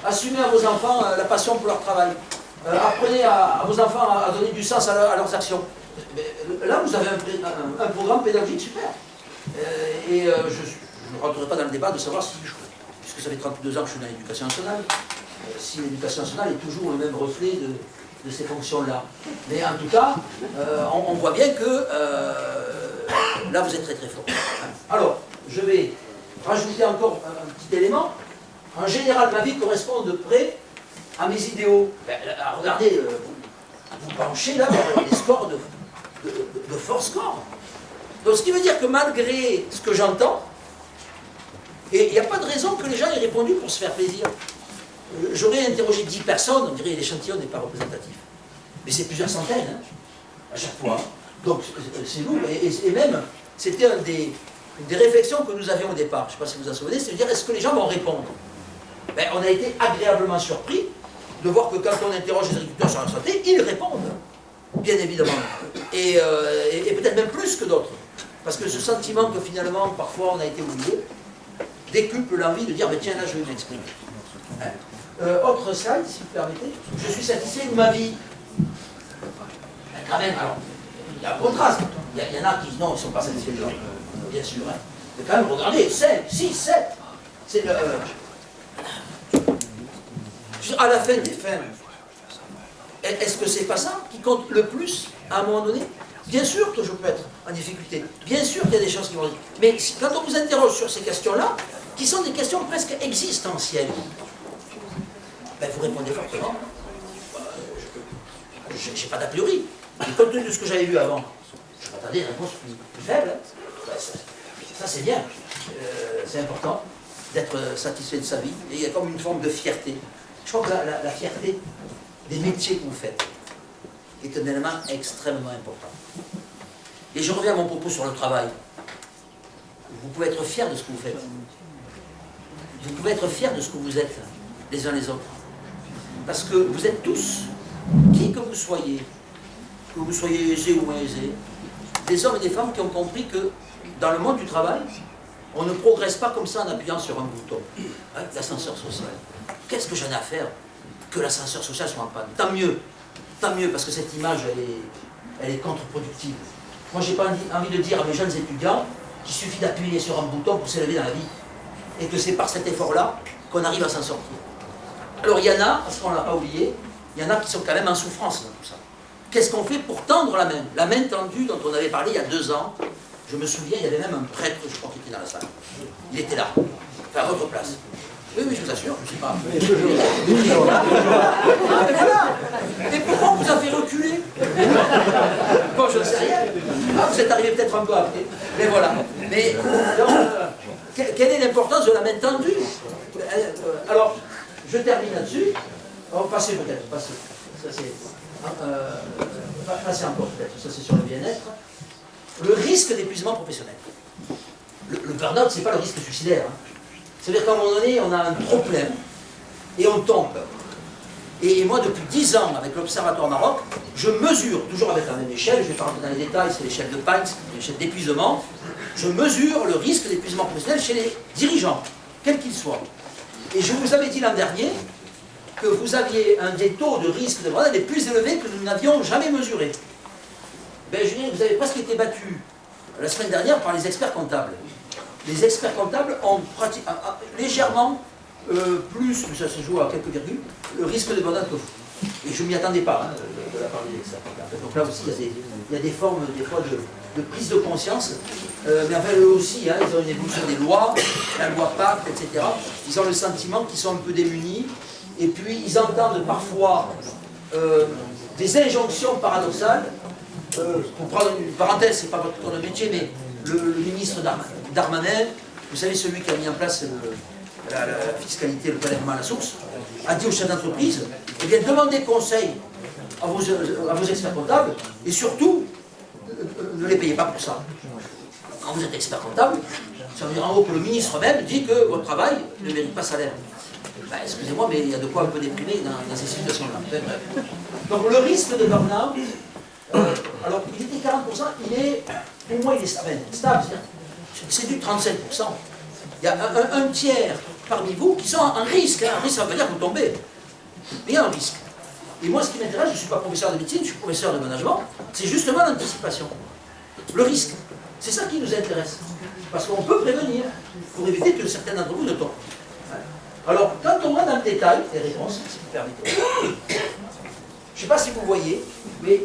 Assumez à vos enfants la passion pour leur travail. Apprenez à vos enfants à donner du sens à leurs actions. Là, vous avez un programme pédagogique super. Et je ne rentrerai pas dans le débat de savoir si, puisque ça fait 32 ans que je suis dans l'éducation nationale, si l'éducation nationale est toujours le même reflet de ces fonctions-là. Mais en tout cas, on voit bien que là, vous êtes très très fort. Alors, je vais rajouter encore un petit élément. En général, ma vie correspond de près à mes idéaux. Regardez, vous penchez là vers des scores de forts scores. Donc, ce qui veut dire que malgré ce que j'entends, et il n'y a pas de raison que les gens aient répondu pour se faire plaisir. J'aurais interrogé 10 personnes, on dirait que l'échantillon n'est pas représentatif. Mais c'est plusieurs centaines, hein, à chaque fois. Donc c'est lourd. Et même, c'était une des réflexions que nous avions au départ. Je ne sais pas si vous en souvenez, c'est de dire, est-ce que les gens vont répondre? Ben, on a été agréablement surpris de voir que quand on interroge les agriculteurs sur la santé, ils répondent, bien évidemment. Et peut-être même plus que d'autres. Parce que ce sentiment que finalement, parfois, on a été oublié, décuple l'envie de dire, ben, tiens, là, je vais m'exprimer. Hein? Autre slide, si vous permettez. Je suis satisfait de ma vie. Ben, quand même, alors, il y a un contraste. Il y en a qui disent non, ils ne sont pas satisfaits de leur vie. Bien sûr. Hein. Mais quand même, regardez, 5, 6, 7. C'est le. À la fin des fins, est-ce que c'est pas ça qui compte le plus à un moment donné? Bien sûr que je peux être en difficulté. Bien sûr qu'il y a des choses qui vont dire. Mais quand on vous interroge sur ces questions-là, qui sont des questions presque existentielles, ben vous répondez fortement. Je n'ai pas d'a priori. Et compte tenu de ce que j'avais vu avant, je m'attendais à une réponse plus faible. Hein. Ben ça c'est bien. C'est important d'être satisfait de sa vie. Et il y a comme une forme de fierté. Je crois que la fierté des métiers que vous faites est un élément extrêmement important. Et je reviens à mon propos sur le travail. Vous pouvez être fier de ce que vous faites. vous pouvez être fiers de ce que vous êtes, les uns les autres. Parce que vous êtes tous, qui que vous soyez aisés ou moins aisés, des hommes et des femmes qui ont compris que dans le monde du travail, on ne progresse pas comme ça en appuyant sur un bouton. Hein, l'ascenseur social. Qu'est-ce que j'en ai à faire que l'ascenseur social soit en panne? Tant mieux, parce que cette image, elle est contre-productive. Moi, j'ai pas envie de dire à mes jeunes étudiants qu'il suffit d'appuyer sur un bouton pour s'élever dans la vie. Et que c'est par cet effort-là qu'on arrive à s'en sortir. Alors il y en a, parce qu'on ne l'a pas oublié, il y en a qui sont quand même en souffrance dans tout ça. Qu'est-ce qu'on fait pour tendre la main? La main tendue dont on avait parlé il y a 2 ans, je me souviens, il y avait même un prêtre, je crois, qui était dans la salle. Il était là, enfin à votre place. Oui, je vous assure, je ne sais pas. Ah, mais voilà. Et pourquoi on vous a fait reculer? Bon, je ne sais rien. Ah, vous êtes arrivé peut-être un peu après. Mais voilà. Mais donc, quelle est l'importance de la main tendue? Alors, je termine là-dessus. On va passer peut-être. Passer. Ça, c'est... passer encore peut-être. Ça, c'est sur le bien-être. Le risque d'épuisement professionnel. Le burn-out, ce n'est pas le risque suicidaire. Hein. C'est-à-dire qu'à un moment donné, on a un trop-plein et on tombe. Et moi, depuis 10 ans, avec l'Observatoire Maroc, je mesure, toujours avec la même échelle, je ne vais pas rentrer dans les détails, c'est l'échelle de Pines, l'échelle d'épuisement, je mesure le risque d'épuisement professionnel chez les dirigeants, quels qu'ils soient. Et je vous avais dit l'an dernier que vous aviez un des taux de risque de burn-out les plus élevés que nous n'avions jamais mesurés. Ben, je dirais que vous avez presque été battu la semaine dernière par les experts comptables. Les experts comptables ont légèrement plus, ça se joue à quelques virgules, le risque de burn-out que vous. Et je ne m'y attendais pas de la part des experts comptables. Donc là aussi, il y a des formes, des fois, de prise de conscience. Mais enfin, eux aussi, hein, ils ont une évolution des lois, la loi Pacte, etc. Ils ont le sentiment qu'ils sont un peu démunis. Et puis, ils entendent parfois des injonctions paradoxales. Pour prendre une parenthèse, c'est pas votre corps de métier, mais le ministre Darmanin, vous savez, celui qui a mis en place la fiscalité, le prélèvement à la source, a dit aux chefs d'entreprise, eh bien, demandez conseil à vos experts comptables, et surtout, ne les payez pas pour ça. Quand vous êtes expert comptable, ça veut dire en haut que le ministre même dit que votre travail ne mérite pas salaire. Ben, excusez-moi, mais il y a de quoi un peu déprimer dans ces situations-là. Donc le risque de burn-out, alors il était 40%, pour moi il est stable, c'est du 35%. Il y a un tiers parmi vous qui sont en risque. Un risque, ça veut dire que vous tombez. Mais il y a un risque. Et moi, ce qui m'intéresse, je ne suis pas professeur de médecine, je suis professeur de management, c'est justement l'anticipation. Le risque. C'est ça qui nous intéresse. Parce qu'on peut prévenir pour éviter que certains d'entre vous ne tombent. Alors, quand on va dans le détail, les réponses, si vous permettez. Je ne sais pas si vous voyez, mais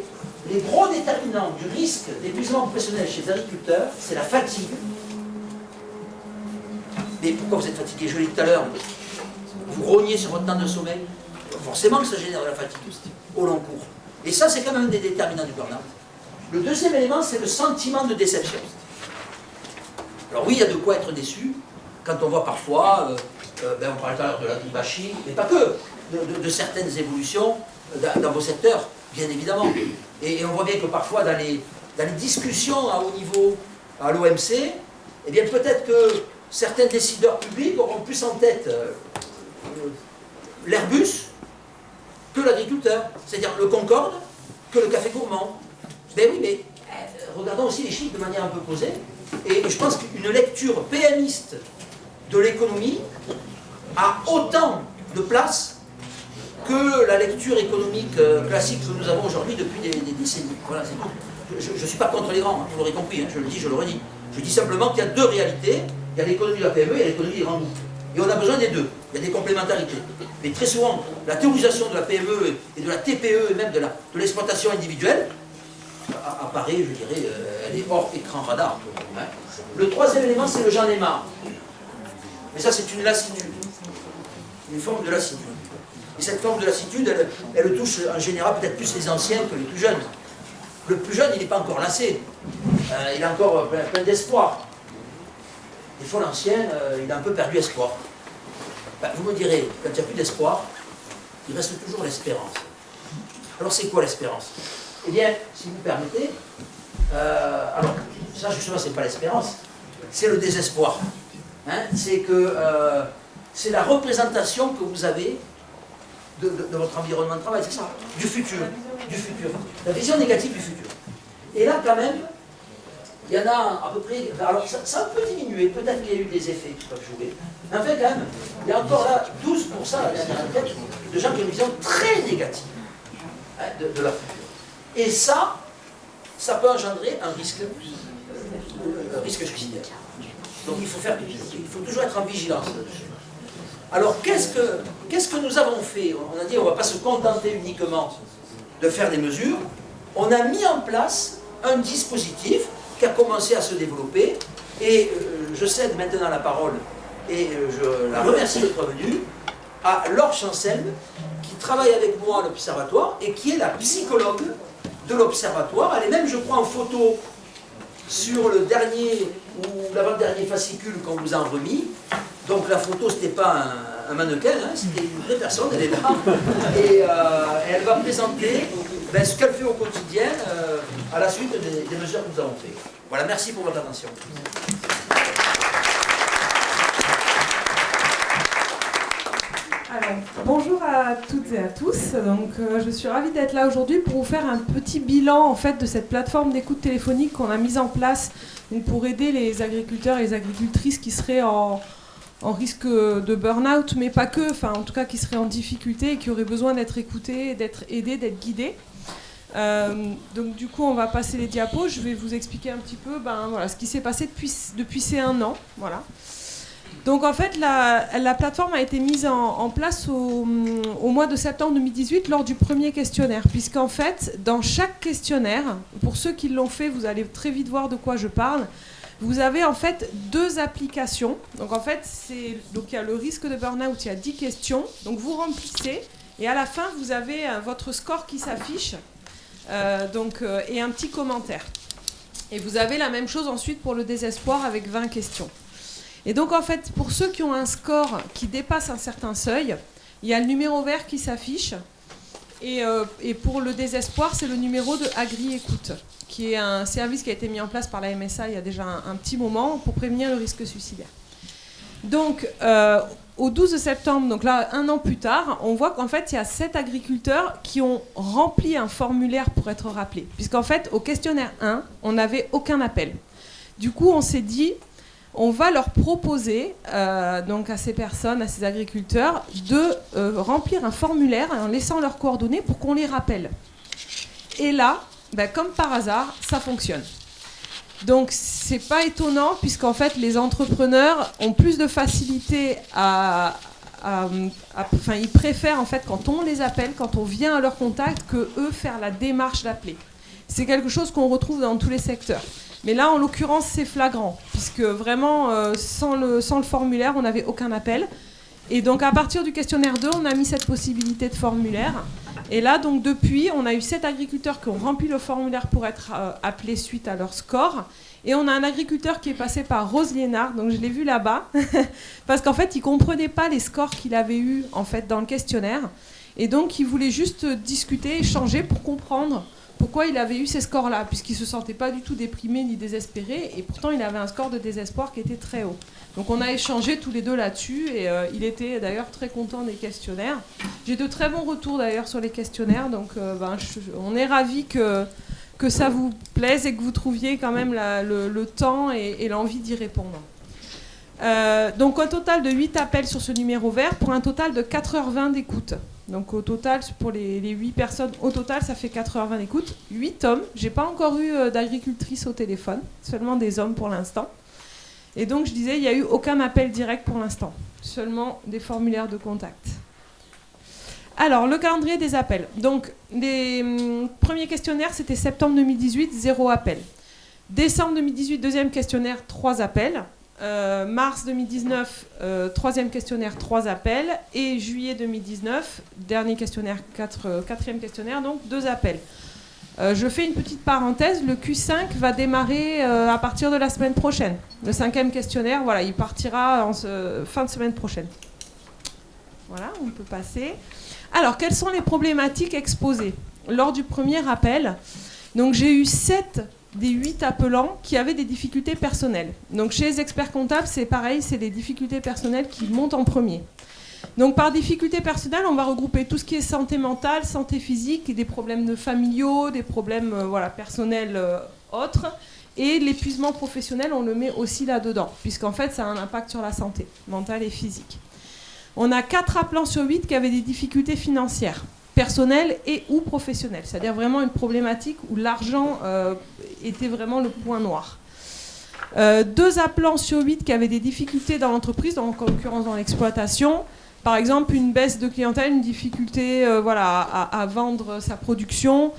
les gros déterminants du risque d'épuisement professionnel chez les agriculteurs, c'est la fatigue. Mais pourquoi vous êtes fatigué? Je l'ai dit tout à l'heure, vous rognez sur votre temps de sommeil. Forcément que ça génère de la fatigue au long cours. Et ça, c'est quand même un des déterminants du burn-out. Le deuxième élément, c'est le sentiment de déception. Alors oui, il y a de quoi être déçu quand on voit parfois, on parlait tout à l'heure de l'agribashing, mais pas que, de certaines évolutions dans vos secteurs, bien évidemment. Et on voit bien que parfois, dans les discussions à haut niveau, à l'OMC, eh bien peut-être que certains décideurs publics auront plus en tête l'Airbus que l'agriculteur, c'est-à-dire le Concorde que le café gourmand. Ben oui, mais regardons aussi les chiffres de manière un peu posée, et je pense qu'une lecture PMiste de l'économie a autant de place que la lecture économique classique que nous avons aujourd'hui depuis des décennies. Voilà, c'est tout. Je ne suis pas contre les grands, hein, vous l'aurez compris, hein, je le dis, je le redis. Je dis simplement qu'il y a deux réalités, il y a l'économie de la PME et il y a l'économie des grands groupes. Et on a besoin des deux, il y a des complémentarités. Mais très souvent, la théorisation de la PME et de la TPE et même de l'exploitation individuelle apparaît, je dirais, elle est hors écran radar. Hein. Le troisième élément, c'est le j'en ai marre. Mais ça, c'est une lassitude, une forme de lassitude. Et cette forme de lassitude, elle touche en général peut-être plus les anciens que les plus jeunes. Le plus jeune, il n'est pas encore lassé. Il a encore plein d'espoir. Des fois, l'ancien, il a un peu perdu espoir. Ben, vous me direz, quand il n'y a plus d'espoir, il reste toujours l'espérance. Alors, c'est quoi l'espérance? Eh bien, si vous permettez, alors, ça, justement, ce n'est pas l'espérance, c'est le désespoir. Hein, c'est que c'est la représentation que vous avez de votre environnement de travail, c'est ça, du futur, la vision négative du futur. Et là, quand même, il y en a à peu près, alors ça a un peu diminué, peut-être qu'il y a eu des effets qui peuvent jouer, mais en fait, quand même, il y a encore là 12% la dernière enquête de gens qui ont une vision très négative de leur futur. Et ça peut engendrer un risque suicidaire. Donc il faut toujours être en vigilance là-dessus. Alors qu'est-ce que nous avons fait? On a dit on ne va pas se contenter uniquement de faire des mesures. On a mis en place un dispositif qui a commencé à se développer et je cède maintenant la parole et je la remercie d'être venue à Laure Chancel qui travaille avec moi à l'Observatoire et qui est la psychologue de l'Observatoire. Elle est même, je crois, en photo sur le dernier ou l'avant-dernier fascicule qu'on vous a remis. Donc la photo, ce n'était pas un mannequin, hein, c'était une vraie personne, elle est là. Et elle va présenter ce qu'elle fait au quotidien à la suite des mesures que nous avons faites. Voilà, merci pour votre attention. Alors, bonjour à toutes et à tous. Donc, je suis ravie d'être là aujourd'hui pour vous faire un petit bilan en fait de cette plateforme d'écoute téléphonique qu'on a mise en place donc, pour aider les agriculteurs et les agricultrices qui seraient en risque de burn-out, mais pas que, enfin en tout cas qui seraient en difficulté et qui auraient besoin d'être écoutés, d'être aidés, d'être guidés. Donc du coup on va passer les diapos, je vais vous expliquer un petit peu voilà, ce qui s'est passé depuis ces 1 an. Voilà. Donc en fait la plateforme a été mise en place au mois de septembre 2018 lors du premier questionnaire, puisqu'en fait dans chaque questionnaire, pour ceux qui l'ont fait, vous allez très vite voir de quoi je parle, vous avez en fait 2 applications. Donc en fait il y a le risque de burn-out, il y a 10 questions, donc vous remplissez et à la fin vous avez votre score qui s'affiche et un petit commentaire. Et vous avez la même chose ensuite pour le désespoir avec 20 questions. Et donc en fait, pour ceux qui ont un score qui dépasse un certain seuil, il y a le numéro vert qui s'affiche. Et pour le désespoir, c'est le numéro de Agri-Écoute, qui est un service qui a été mis en place par la MSA il y a déjà un petit moment pour prévenir le risque suicidaire. Donc au 12 septembre, donc là 1 an plus tard, on voit qu'en fait il y a 7 agriculteurs qui ont rempli un formulaire pour être rappelés. Puisqu'en fait au questionnaire 1, on n'avait aucun appel. Du coup on s'est dit, on va leur proposer, donc à ces personnes, à ces agriculteurs, de remplir un formulaire en laissant leurs coordonnées pour qu'on les rappelle. Et là, comme par hasard, ça fonctionne. Donc c'est pas étonnant, puisqu'en fait les entrepreneurs ont plus de facilité ils préfèrent en fait quand on les appelle, quand on vient à leur contact, que eux faire la démarche d'appeler. C'est quelque chose qu'on retrouve dans tous les secteurs. Mais là, en l'occurrence, c'est flagrant, puisque vraiment, sans le formulaire, on n'avait aucun appel. Et donc, à partir du questionnaire 2, on a mis cette possibilité de formulaire. Et là, donc, depuis, on a eu 7 agriculteurs qui ont rempli le formulaire pour être appelés suite à leur score. Et on a un agriculteur qui est passé par Rose Liénard, donc je l'ai vu là-bas, parce qu'en fait, il ne comprenait pas les scores qu'il avait eus en fait, dans le questionnaire. Et donc, il voulait juste discuter, échanger pour comprendre pourquoi il avait eu ces scores-là, puisqu'il ne se sentait pas du tout déprimé ni désespéré, et pourtant il avait un score de désespoir qui était très haut. Donc on a échangé tous les deux là-dessus, et il était d'ailleurs très content des questionnaires. J'ai de très bons retours d'ailleurs sur les questionnaires, donc on est ravis que ça vous plaise et que vous trouviez quand même le temps et l'envie d'y répondre. Donc un total de 8 appels sur ce numéro vert, pour un total de 4h20 d'écoute. Donc au total, pour les 8 personnes, au total, ça fait 4h20 d'écoute. 8 hommes. J'ai pas encore eu d'agricultrice au téléphone, seulement des hommes pour l'instant. Et donc je disais, il n'y a eu aucun appel direct pour l'instant, seulement des formulaires de contact. Alors, le calendrier des appels. Donc, les premiers questionnaires, c'était septembre 2018, 0 appel. Décembre 2018, deuxième questionnaire, 3 appels. Mars 2019, troisième questionnaire, 3 appels. Et juillet 2019, dernier questionnaire, quatrième questionnaire, donc 2 appels. Je fais une petite parenthèse, le Q5 va démarrer à partir de la semaine prochaine. Le 5e questionnaire, voilà, il partira fin de semaine prochaine. Voilà, on peut passer. Alors, quelles sont les problématiques exposées lors du premier appel? Donc, j'ai eu 7 des 8 appelants qui avaient des difficultés personnelles. Donc chez les experts comptables, c'est pareil, c'est les difficultés personnelles qui montent en premier. Donc par difficultés personnelles, on va regrouper tout ce qui est santé mentale, santé physique, des problèmes familiaux, des problèmes personnels autres. Et l'épuisement professionnel, on le met aussi là-dedans, puisqu'en fait, ça a un impact sur la santé mentale et physique. On a 4 appelants sur 8 qui avaient des difficultés financières, personnelles et ou professionnelles. C'est-à-dire vraiment une problématique où l'argent était vraiment le point noir. 2 appelants sur 8 qui avaient des difficultés dans l'entreprise, donc en l'occurrence dans l'exploitation. Par exemple, une baisse de clientèle, une difficulté à vendre sa production,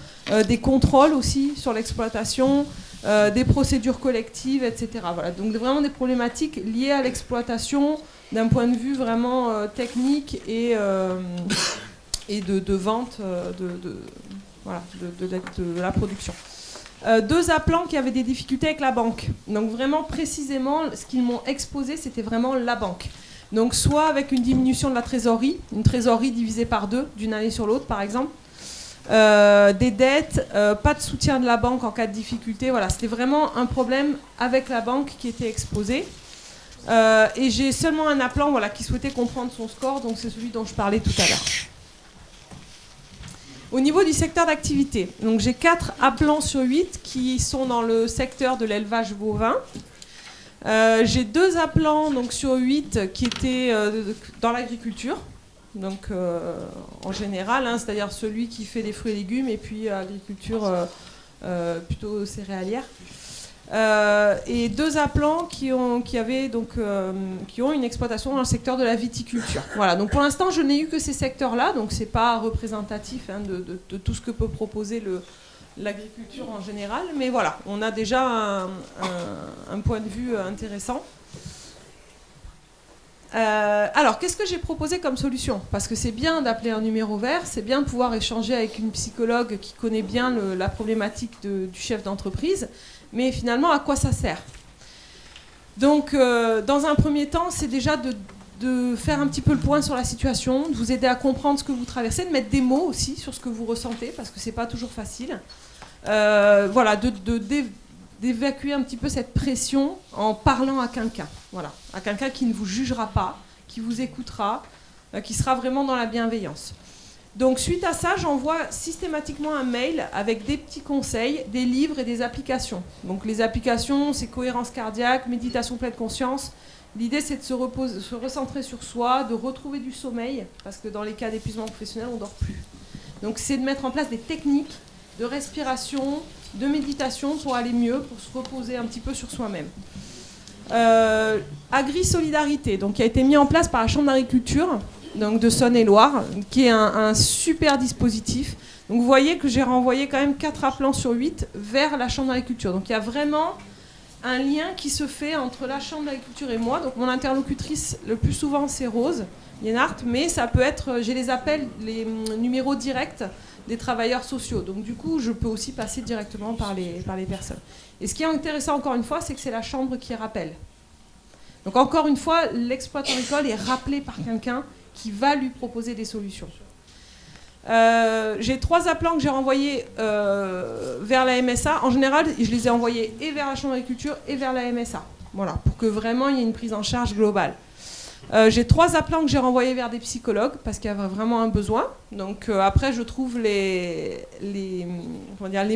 des contrôles aussi sur l'exploitation, des procédures collectives, etc. Voilà. Donc vraiment des problématiques liées à l'exploitation d'un point de vue vraiment technique et de vente de la production. 2 appelants qui avaient des difficultés avec la banque. Donc vraiment précisément, ce qu'ils m'ont exposé, c'était vraiment la banque. Donc soit avec une diminution de la trésorerie, une trésorerie divisée par 2 d'une année sur l'autre par exemple, des dettes, pas de soutien de la banque en cas de difficulté. Voilà, c'était vraiment un problème avec la banque qui était exposé. Et j'ai seulement un appelant qui souhaitait comprendre son score, donc c'est celui dont je parlais tout à l'heure. Au niveau du secteur d'activité, donc j'ai 4 appelants sur 8 qui sont dans le secteur de l'élevage bovin. J'ai 2 appelants donc, sur 8 qui étaient dans l'agriculture, donc en général, c'est-à-dire celui qui fait des fruits et légumes et puis agriculture plutôt céréalière. Et 2 appelants qui ont une exploitation dans le secteur de la viticulture. Voilà, donc pour l'instant je n'ai eu que ces secteurs-là, donc c'est pas représentatif de tout ce que peut proposer l'agriculture en général, mais voilà, on a déjà un point de vue intéressant. Alors, qu'est-ce que j'ai proposé comme solution? Parce que c'est bien d'appeler un numéro vert, c'est bien de pouvoir échanger avec une psychologue qui connaît bien la problématique du chef d'entreprise, mais finalement, à quoi ça sert? Donc, dans un premier temps, c'est déjà de faire un petit peu le point sur la situation, de vous aider à comprendre ce que vous traversez, de mettre des mots aussi sur ce que vous ressentez, parce que c'est pas toujours facile. D'évacuer un petit peu cette pression en parlant à quelqu'un. Voilà, à quelqu'un qui ne vous jugera pas, qui vous écoutera, qui sera vraiment dans la bienveillance. Donc suite à ça, j'envoie systématiquement un mail avec des petits conseils, des livres et des applications. Donc les applications, c'est cohérence cardiaque, méditation pleine conscience. L'idée, c'est de se recentrer sur soi, de retrouver du sommeil, parce que dans les cas d'épuisement professionnel, on ne dort plus. Donc c'est de mettre en place des techniques de respiration, de méditation pour aller mieux, pour se reposer un petit peu sur soi-même. Agri-Solidarité, donc, qui a été mis en place par la Chambre d'agriculture donc de Saône-et-Loire, qui est un super dispositif. Donc vous voyez que j'ai renvoyé quand même 4 appelants sur 8 vers la Chambre d'agriculture. Donc il y a vraiment un lien qui se fait entre la Chambre d'agriculture et moi. Donc mon interlocutrice, le plus souvent, c'est Rose Lienhardt, mais ça peut être, j'ai les appels, les numéros directs des travailleurs sociaux. Donc du coup, je peux aussi passer directement par les personnes. Et ce qui est intéressant, encore une fois, c'est que c'est la Chambre qui rappelle. Donc encore une fois, l'exploitant agricole est rappelé par quelqu'un qui va lui proposer des solutions. J'ai 3 appelants que j'ai renvoyés vers la MSA. En général, je les ai envoyés et vers la Chambre d'agriculture et vers la MSA. Voilà, pour que vraiment il y ait une prise en charge globale. J'ai 3 appelants que j'ai renvoyés vers des psychologues parce qu'il y avait vraiment un besoin. Donc après, je trouve les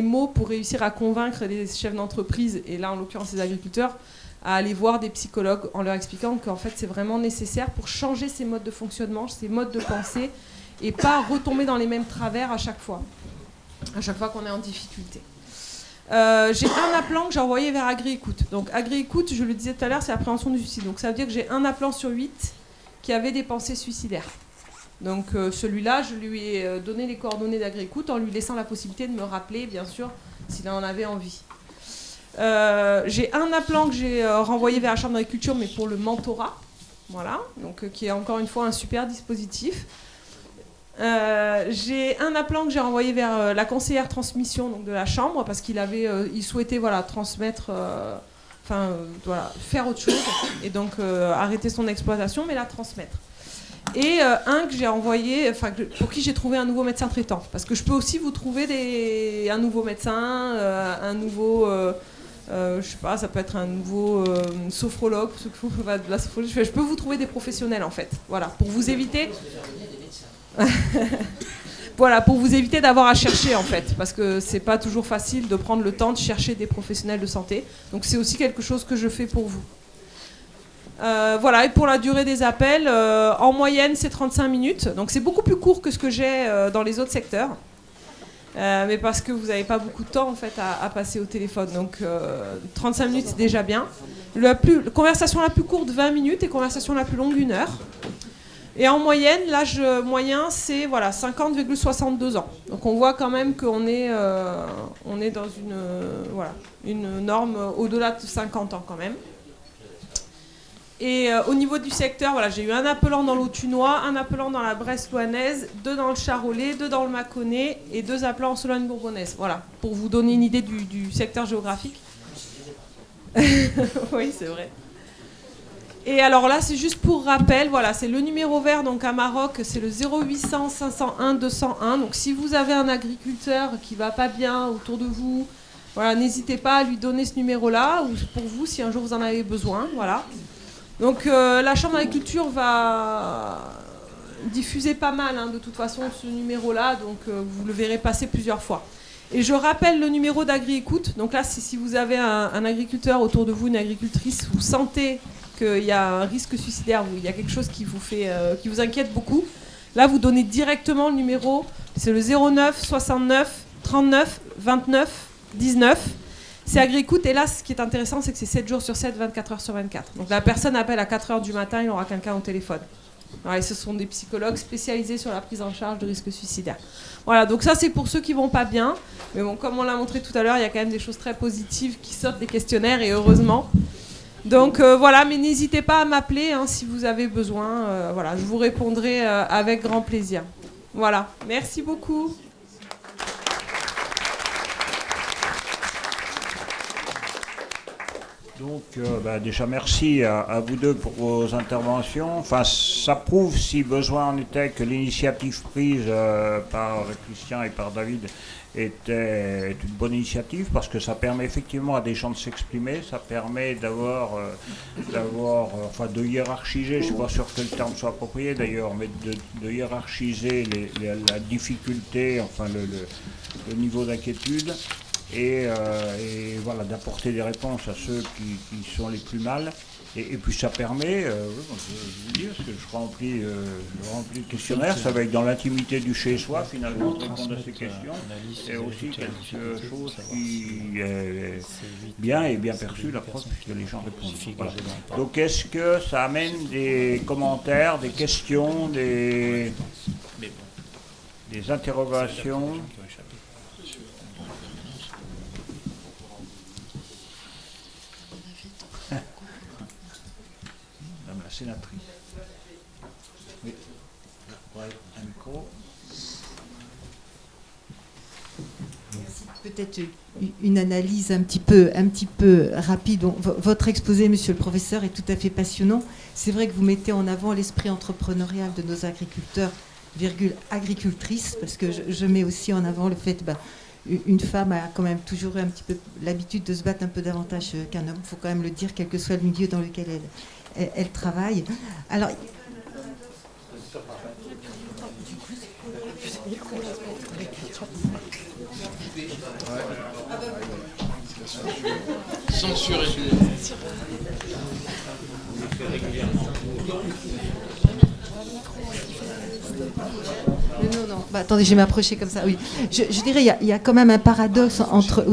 mots pour réussir à convaincre les chefs d'entreprise, et là en l'occurrence les agriculteurs, à aller voir des psychologues en leur expliquant qu'en fait c'est vraiment nécessaire pour changer ces modes de fonctionnement, ces modes de pensée, et pas retomber dans les mêmes travers à chaque fois qu'on est en difficulté. J'ai un appelant que j'ai envoyé vers Agri-Écoute. Donc Agri-Écoute, je le disais tout à l'heure, c'est la prévention du suicide. Donc ça veut dire que j'ai un appelant sur 8 qui avait des pensées suicidaires. Donc celui-là, je lui ai donné les coordonnées d'Agri-Écoute en lui laissant la possibilité de me rappeler, bien sûr, s'il en avait envie. J'ai un appelant que j'ai renvoyé vers la Chambre d'agriculture, mais pour le mentorat, voilà, donc qui est encore une fois un super dispositif. J'ai un appelant que j'ai renvoyé vers la conseillère transmission donc de la Chambre, parce qu'il il souhaitait transmettre, faire autre chose, et donc arrêter son exploitation, mais la transmettre. et un que j'ai envoyé, pour qui j'ai trouvé un nouveau médecin traitant. Parce que je peux aussi vous trouver un nouveau médecin, un nouveau... je sais pas, ça peut être un nouveau sophrologue, pour ceux qui font de la sophrologie. Je peux vous trouver des professionnels en fait, voilà, pour vous éviter... Voilà, pour vous éviter d'avoir à chercher en fait, parce que c'est pas toujours facile de prendre le temps de chercher des professionnels de santé. Donc c'est aussi quelque chose que je fais pour vous. Voilà, et pour la durée des appels, en moyenne c'est 35 minutes, donc c'est beaucoup plus court que ce que j'ai dans les autres secteurs. Mais parce que vous n'avez pas beaucoup de temps en fait à passer au téléphone, donc 35 minutes c'est déjà bien. Conversation la plus courte 20 minutes et conversation la plus longue 1 heure. Et en moyenne, l'âge moyen, c'est 50,62 ans. Donc on voit quand même qu'on est, dans une norme au-delà de 50 ans quand même. Et au niveau du secteur, j'ai eu un appelant dans l'Autunois, un appelant dans la Bresse-Louhannaise, 2 dans le Charolais, 2 dans le Mâconnais et 2 appelants en Sologne-Bourbonnaise. Voilà, pour vous donner une idée du secteur géographique. Oui, c'est vrai. Et alors là, c'est juste pour rappel, c'est le numéro vert donc à Maroc, c'est le 0800 501 201. Donc si vous avez un agriculteur qui va pas bien autour de vous, n'hésitez pas à lui donner ce numéro-là, ou pour vous si un jour vous en avez besoin, voilà. Donc la Chambre d'agriculture va diffuser pas mal de toute façon ce numéro-là, donc vous le verrez passer plusieurs fois. Et je rappelle le numéro d'Agri-Écoute. Donc là, si vous avez un agriculteur autour de vous, une agricultrice, vous sentez qu'il y a un risque suicidaire, il y a quelque chose qui vous inquiète beaucoup, là vous donnez directement le numéro, c'est le 09 69 39 29 19. C'est Agri-Écoute, et là ce qui est intéressant c'est que c'est 7 jours sur 7, 24 heures sur 24. Donc la personne appelle à 4 heures du matin, il aura quelqu'un au téléphone. Et ce sont des psychologues spécialisés sur la prise en charge de risques suicidaires. Voilà, donc ça c'est pour ceux qui vont pas bien, mais bon, comme on l'a montré tout à l'heure, il y a quand même des choses très positives qui sortent des questionnaires, et heureusement. Donc mais n'hésitez pas à m'appeler si vous avez besoin. Je vous répondrai avec grand plaisir. Voilà, merci beaucoup. Donc déjà merci à vous deux pour vos interventions. Enfin, ça prouve, si besoin en était, que l'initiative prise par Christian et par David était une bonne initiative, parce que ça permet effectivement à des gens de s'exprimer, ça permet de hiérarchiser, je ne suis pas sûr que le terme soit approprié d'ailleurs, mais de hiérarchiser la difficulté, le niveau d'inquiétude, et d'apporter des réponses à ceux qui sont les plus mal. Et puis ça permet, je vous dis, parce que je remplis le questionnaire, ça va être dans l'intimité du chez-soi finalement, de répondre à ces questions, et aussi quelque chose qui est bien et bien perçu, la preuve, puisque les gens répondent. Voilà. Donc est-ce que ça amène des commentaires, des questions, des interrogations ? Sénatrice. Oui. Un micro. Peut-être une analyse un petit peu rapide. Votre exposé, monsieur le professeur, est tout à fait passionnant. C'est vrai que vous mettez en avant l'esprit entrepreneurial de nos agriculteurs, agricultrices, parce que je mets aussi en avant le fait une femme a quand même toujours eu un petit peu l'habitude de se battre un peu davantage qu'un homme. Il faut quand même le dire, quel que soit le milieu dans lequel elle travaille. Alors, censuré. Non. Attendez, je vais m'approcher comme ça. Oui, je dirais il y a quand même un paradoxe entre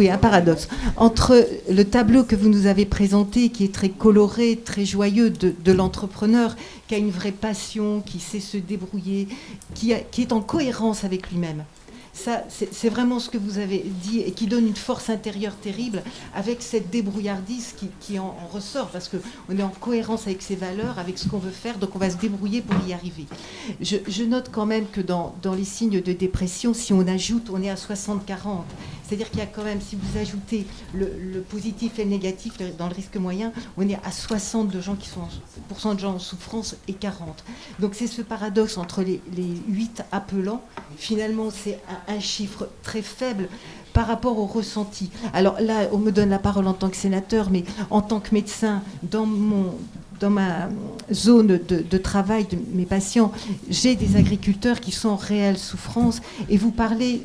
le tableau que vous nous avez présenté, qui est très coloré, très joyeux, de l'entrepreneur qui a une vraie passion, qui sait se débrouiller, qui est en cohérence avec lui-même. Ça, c'est vraiment ce que vous avez dit, et qui donne une force intérieure terrible, avec cette débrouillardise qui en ressort, parce qu'on est en cohérence avec ses valeurs, avec ce qu'on veut faire, donc on va se débrouiller pour y arriver. Je note quand même que dans les signes de dépression, si on ajoute, on est à 60-40, C'est-à-dire qu'il y a quand même, si vous ajoutez le positif et le négatif dans le risque moyen, on est à 60 de gens qui sont % de gens en souffrance et 40. Donc c'est ce paradoxe entre les 8 appelants. Finalement, c'est un chiffre très faible par rapport au ressenti. Alors là, on me donne la parole en tant que sénateur, mais en tant que médecin, dans ma zone de travail de mes patients, j'ai des agriculteurs qui sont en réelle souffrance. Et vous parlez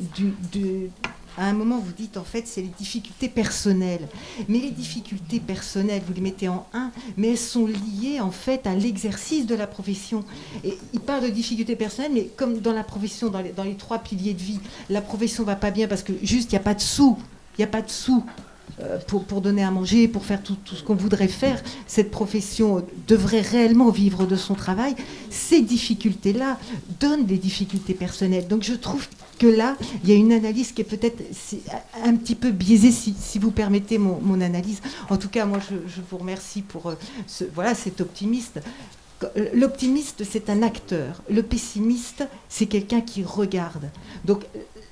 à un moment, vous dites, en fait, c'est les difficultés personnelles. Mais les difficultés personnelles, vous les mettez en un, mais elles sont liées, en fait, à l'exercice de la profession. Et il parle de difficultés personnelles, mais comme dans la profession, dans les 3 piliers de vie, la profession va pas bien parce que juste, il n'y a pas de sous. Il n'y a pas de sous. Pour donner à manger, pour faire tout ce qu'on voudrait faire, cette profession devrait réellement vivre de son travail. Ces difficultés-là donnent des difficultés personnelles. Donc je trouve que là, il y a une analyse qui est peut-être un petit peu biaisée, si vous permettez mon analyse. En tout cas, moi, je vous remercie pour cet optimiste. L'optimiste, c'est un acteur. Le pessimiste, c'est quelqu'un qui regarde. Donc,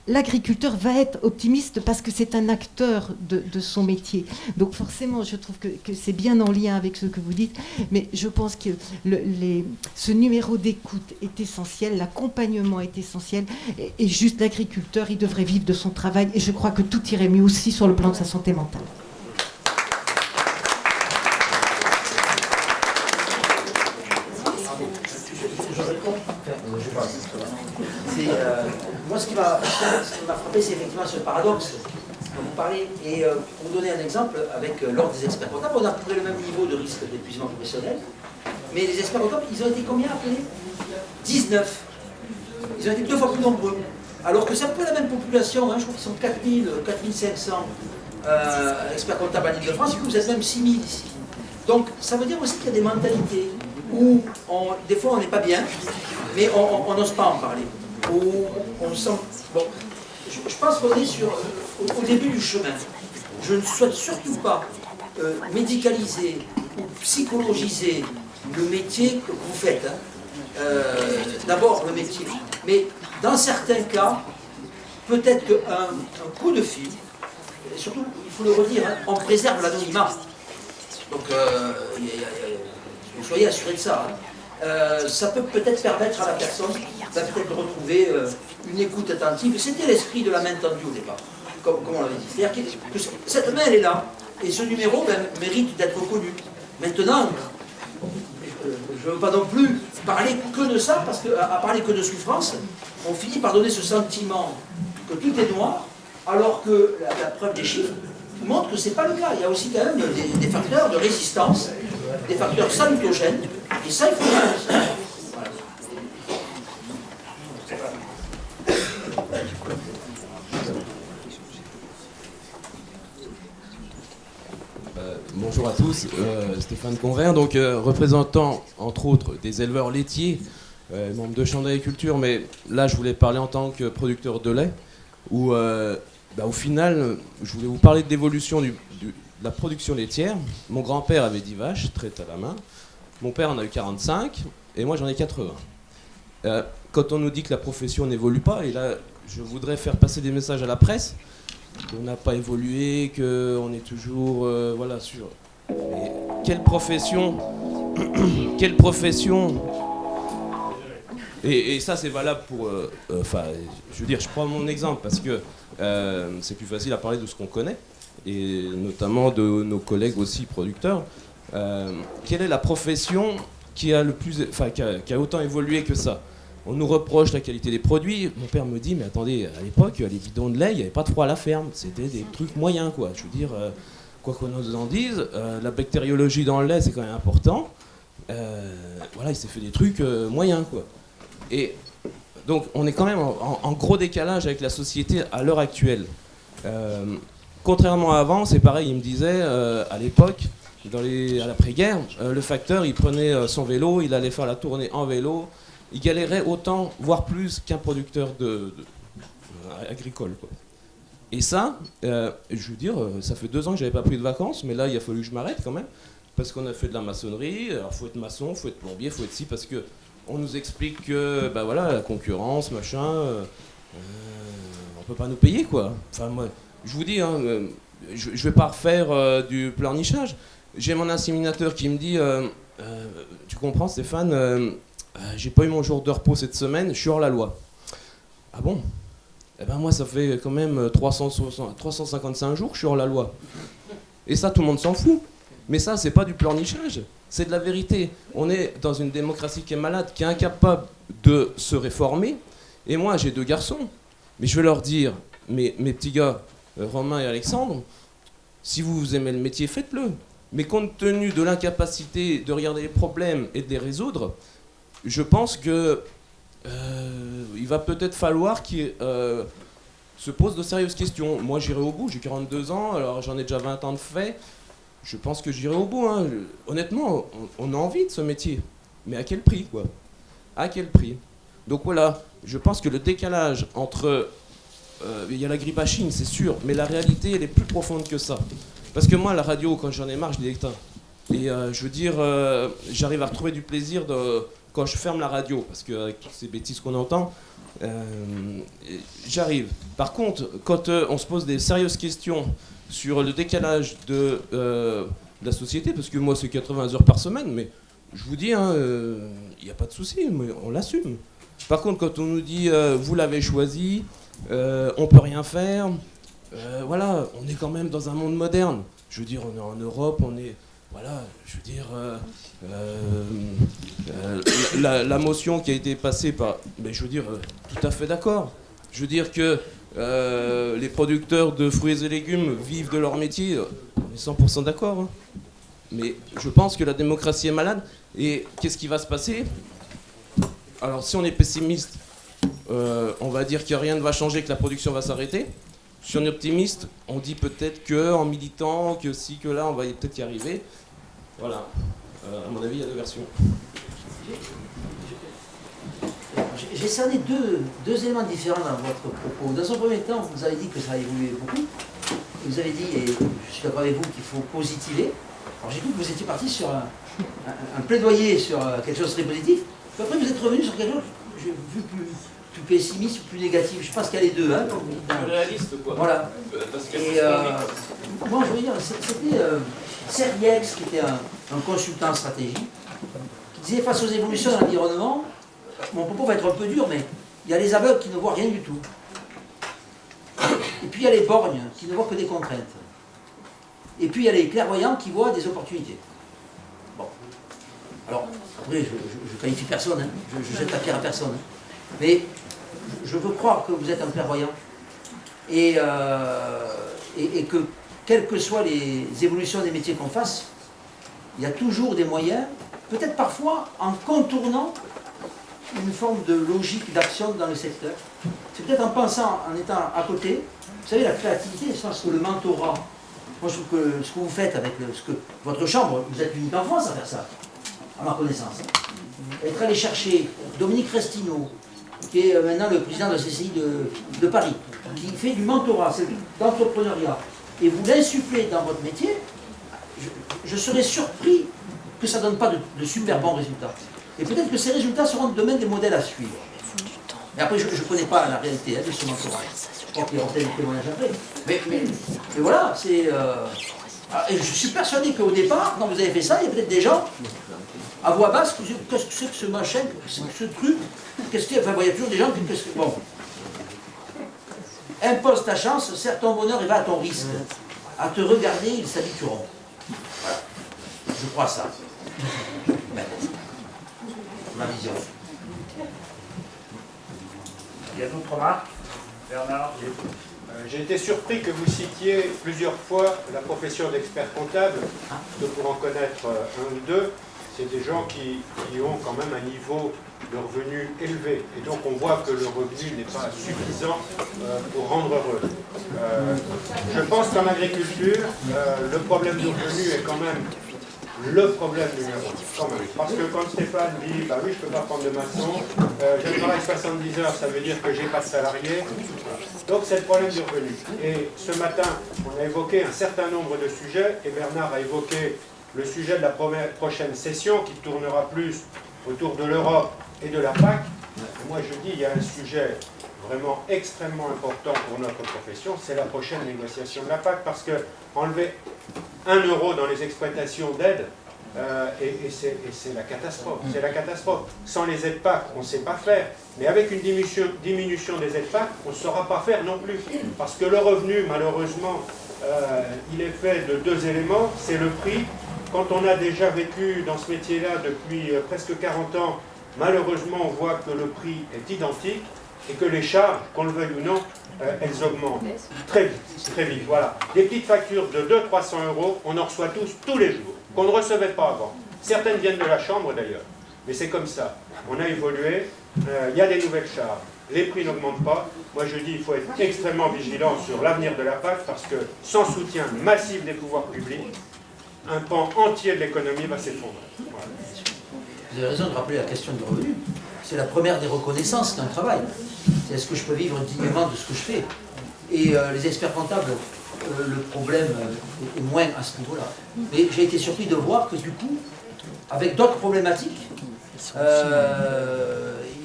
l'agriculteur va être optimiste parce que c'est un acteur de son métier. Donc forcément, je trouve que c'est bien en lien avec ce que vous dites, mais je pense que ce numéro d'écoute est essentiel, l'accompagnement est essentiel, et juste l'agriculteur, il devrait vivre de son travail, et je crois que tout irait mieux aussi sur le plan de sa santé mentale. Moi, ce qui m'a frappé, c'est effectivement ce paradoxe dont vous parlez. Et pour vous donner un exemple, avec l'ordre des experts comptables, on a à peu près le même niveau de risque d'épuisement professionnel. Mais les experts comptables, ils ont été combien appelés 19. Ils ont été 2 fois plus nombreux. Alors que c'est un peu la même population, je crois qu'ils sont 4000, 4500 experts comptables en Ile-de-France, et que vous êtes même 6000 ici. Donc, ça veut dire aussi qu'il y a des mentalités où, des fois, on n'est pas bien, mais on n'ose pas en parler. On sent... Bon, je pense qu'on est au début du chemin. Je ne souhaite surtout pas médicaliser ou psychologiser le métier que vous faites. D'abord le métier. Mais dans certains cas, peut-être qu'un coup de fil, et surtout, il faut le redire, on préserve l'anonymat. Donc, soyez assurés de ça. Ça peut peut-être permettre à la personne de retrouver une écoute attentive. Et c'était l'esprit de la main tendue au départ, comme on l'avait dit. C'est-à-dire que cette main, elle est là, et ce numéro mérite d'être reconnu. Maintenant, je ne veux pas non plus parler que de ça, parce qu'à parler que de souffrance, on finit par donner ce sentiment que tout est noir, alors que la preuve des chiffres montre que ce n'est pas le cas. Il y a aussi quand même des facteurs de résistance, des facteurs salutogènes, et ça, il faut le dire. Voilà. Bonjour à tous, Stéphane Convert, donc représentant entre autres des éleveurs laitiers, membre de Chambre d'agriculture, mais là je voulais parler en tant que producteur de lait, où au final je voulais vous parler de l'évolution de la production laitière. Mon grand-père avait 10 vaches, traite à la main, mon père en a eu 45 et moi j'en ai 80. Quand on nous dit que la profession n'évolue pas, et là je voudrais faire passer des messages à la presse, qu'on n'a pas évolué, qu'on est toujours sur... Mais quelle profession et ça c'est valable pour... je veux dire, je prends mon exemple parce que c'est plus facile à parler de ce qu'on connaît, et notamment de nos collègues aussi producteurs. Quelle est la profession qui a qui a autant évolué que ça? On nous reproche la qualité des produits. Mon père me dit, mais attendez, à l'époque, les bidons de lait, il n'y avait pas de froid à la ferme. C'était des trucs moyens, quoi. Je veux dire, quoi qu'on nous en dise, la bactériologie dans le lait, c'est quand même important. Il s'est fait des trucs moyens, quoi. Et donc, on est quand même en gros décalage avec la société à l'heure actuelle. Contrairement à avant, c'est pareil, il me disait, à l'époque, à l'après-guerre, le facteur, il prenait son vélo, il allait faire la tournée en vélo, il galérait autant, voire plus, qu'un producteur agricole, quoi. Et ça, je veux dire, ça fait 2 ans que j'avais pas pris de vacances, mais là, il a fallu que je m'arrête quand même, parce qu'on a fait de la maçonnerie. Alors, faut être maçon, faut être plombier, faut être ci, parce que on nous explique que, la concurrence, machin, on peut pas nous payer, quoi. Enfin, je vous dis, hein, je ne vais pas refaire du pleurnichage. J'ai mon inséminateur qui me dit tu comprends Stéphane, j'ai pas eu mon jour de repos cette semaine, je suis hors la loi. Ah bon? Eh ben moi ça fait quand même 355 jours que je suis hors la loi. Et ça tout le monde s'en fout. Mais ça c'est pas du pleurnichage, c'est de la vérité. On est dans une démocratie qui est malade, qui est incapable de se réformer. Et moi j'ai 2 garçons. Mais je vais leur dire, mes petits gars, Romain et Alexandre, si vous aimez le métier, faites-le. Mais compte tenu de l'incapacité de regarder les problèmes et de les résoudre, je pense que il va peut-être falloir qu'ils se posent de sérieuses questions. Moi, j'irai au bout, j'ai 42 ans, alors j'en ai déjà 20 ans de fait. Je pense que j'irai au bout. Hein. Honnêtement, on a envie de ce métier. Mais à quel prix, quoi? À quel prix? Donc voilà, je pense que le décalage entre... il y a l'agribashing, c'est sûr, mais la réalité, elle est plus profonde que ça. Parce que moi, la radio, quand j'en ai marre, je l'ai éteint. Et je veux dire, j'arrive à retrouver du plaisir quand je ferme la radio, parce qu'avec toutes ces bêtises qu'on entend, j'arrive. Par contre, quand on se pose des sérieuses questions sur le décalage de la société, parce que moi, c'est 80 heures par semaine, mais je vous dis, il n'y a pas de souci, on l'assume. Par contre, quand on nous dit vous l'avez choisi, on peut rien faire, voilà, on est quand même dans un monde moderne. Je veux dire, on est en Europe, on est, voilà, je veux dire, la motion qui a été passée par, mais je veux dire, tout à fait d'accord. Je veux dire que les producteurs de fruits et légumes vivent de leur métier, on est 100% d'accord. Hein. Mais je pense que la démocratie est malade. Et qu'est-ce qui va se passer? Alors si on est pessimiste, on va dire que rien ne va changer, que la production va s'arrêter. Si on est optimiste, on dit peut-être qu'en militant, que si, que là, on va peut-être y arriver. Voilà. À mon avis, il y a 2 versions. J'ai cerné deux éléments différents dans votre propos. Dans un premier temps, vous avez dit que ça a évolué beaucoup. Vous avez dit, et je suis d'accord avec vous, qu'il faut positiver. Alors j'ai cru que vous étiez parti sur un plaidoyer sur quelque chose de très positif. Puis après, vous êtes revenu sur quelque chose que j'ai vu plus pessimiste ou plus négatif. Je pense qu'il y a les deux. Hein, plus réaliste, quoi. Voilà. Et moi, je veux dire, c'était Seriex, qui était un consultant stratégique, qui disait, face aux évolutions de l'environnement, mon propos va être un peu dur, mais il y a les aveugles qui ne voient rien du tout. Et puis il y a les borgnes qui ne voient que des contraintes. Et puis il y a les clairvoyants qui voient des opportunités. Bon. Alors, après, je qualifie personne, hein. Je jette la pierre à personne. Hein. Mais je veux croire que vous êtes un clairvoyant. Et que, quelles que soient les évolutions des métiers qu'on fasse, il y a toujours des moyens, peut-être parfois en contournant une forme de logique d'action dans le secteur. C'est peut-être en pensant, en étant à côté, vous savez, la créativité, je pense que le mentorat, moi je trouve que ce que vous faites avec votre chambre, vous êtes unique en France à faire ça, à ma connaissance. Hein. Être allé chercher Dominique Restineau, qui est maintenant le président de la CCI de Paris, qui fait du mentorat, c'est d'entrepreneuriat, et vous l'insufflez dans votre métier, je serais surpris que ça ne donne pas de super bons résultats. Et peut-être que ces résultats seront demain des modèles à suivre. Mais après, je ne connais pas la réalité de ce mentorat. Je crois qu'il y aura peut-être des témoignages après. Mais voilà, c'est... et je suis persuadé qu'au départ, quand vous avez fait ça, il y a peut-être des gens, à voix basse, qui disent, qu'est-ce que c'est que ce machin, qu'est-ce que ce truc, qu'est-ce qu'il y a... Enfin, il y a toujours des gens qui... Bon. Impose ta chance, serre ton bonheur et va à ton risque. À te regarder, ils s'habitueront. Voilà. Je crois ça. Mais, ma vision. Il y a d'autres remarques? Bernard? J'ai été surpris que vous citiez plusieurs fois la profession d'expert comptable, que pour en connaître un ou deux, c'est des gens qui ont quand même un niveau de revenu élevé. Et donc on voit que le revenu n'est pas suffisant pour rendre heureux. Je pense qu'en agriculture, le problème du revenu est quand même le problème numéro 1. Parce que quand Stéphane dit, bah oui, je ne peux pas prendre de maçon, je travaille 70 heures, ça veut dire que je n'ai pas de salarié. Donc c'est le problème du revenu. Et ce matin, on a évoqué un certain nombre de sujets, et Bernard a évoqué le sujet de la prochaine session, qui tournera plus autour de l'Europe et de la PAC. Et moi je dis, il y a un sujet vraiment extrêmement important pour notre profession, c'est la prochaine négociation de la PAC, parce que enlever 1 euro dans les exploitations d'aide, et c'est la catastrophe. C'est la catastrophe. Sans les aides PAC, on ne sait pas faire. Mais avec une diminution des aides PAC, on ne saura pas faire non plus. Parce que le revenu, malheureusement, il est fait de 2 éléments. C'est le prix. Quand on a déjà vécu dans ce métier-là depuis presque 40 ans, malheureusement, on voit que le prix est identique et que les charges, qu'on le veuille ou non, elles augmentent très vite, très vite. Voilà. Des petites factures de 200-300 euros, on en reçoit tous les jours, qu'on ne recevait pas avant. Certaines viennent de la Chambre d'ailleurs, mais c'est comme ça. On a évolué, il y a des nouvelles charges, les prix n'augmentent pas. Moi je dis qu'il faut être extrêmement vigilant sur l'avenir de la PAC, parce que sans soutien massif des pouvoirs publics, un pan entier de l'économie va s'effondrer. Voilà. Vous avez raison de rappeler la question du revenu. C'est la première des reconnaissances d'un travail. C'est est-ce que je peux vivre dignement de ce que je fais. Et les experts comptables, le problème est moins à ce niveau-là. Mais j'ai été surpris de voir que du coup, avec d'autres problématiques,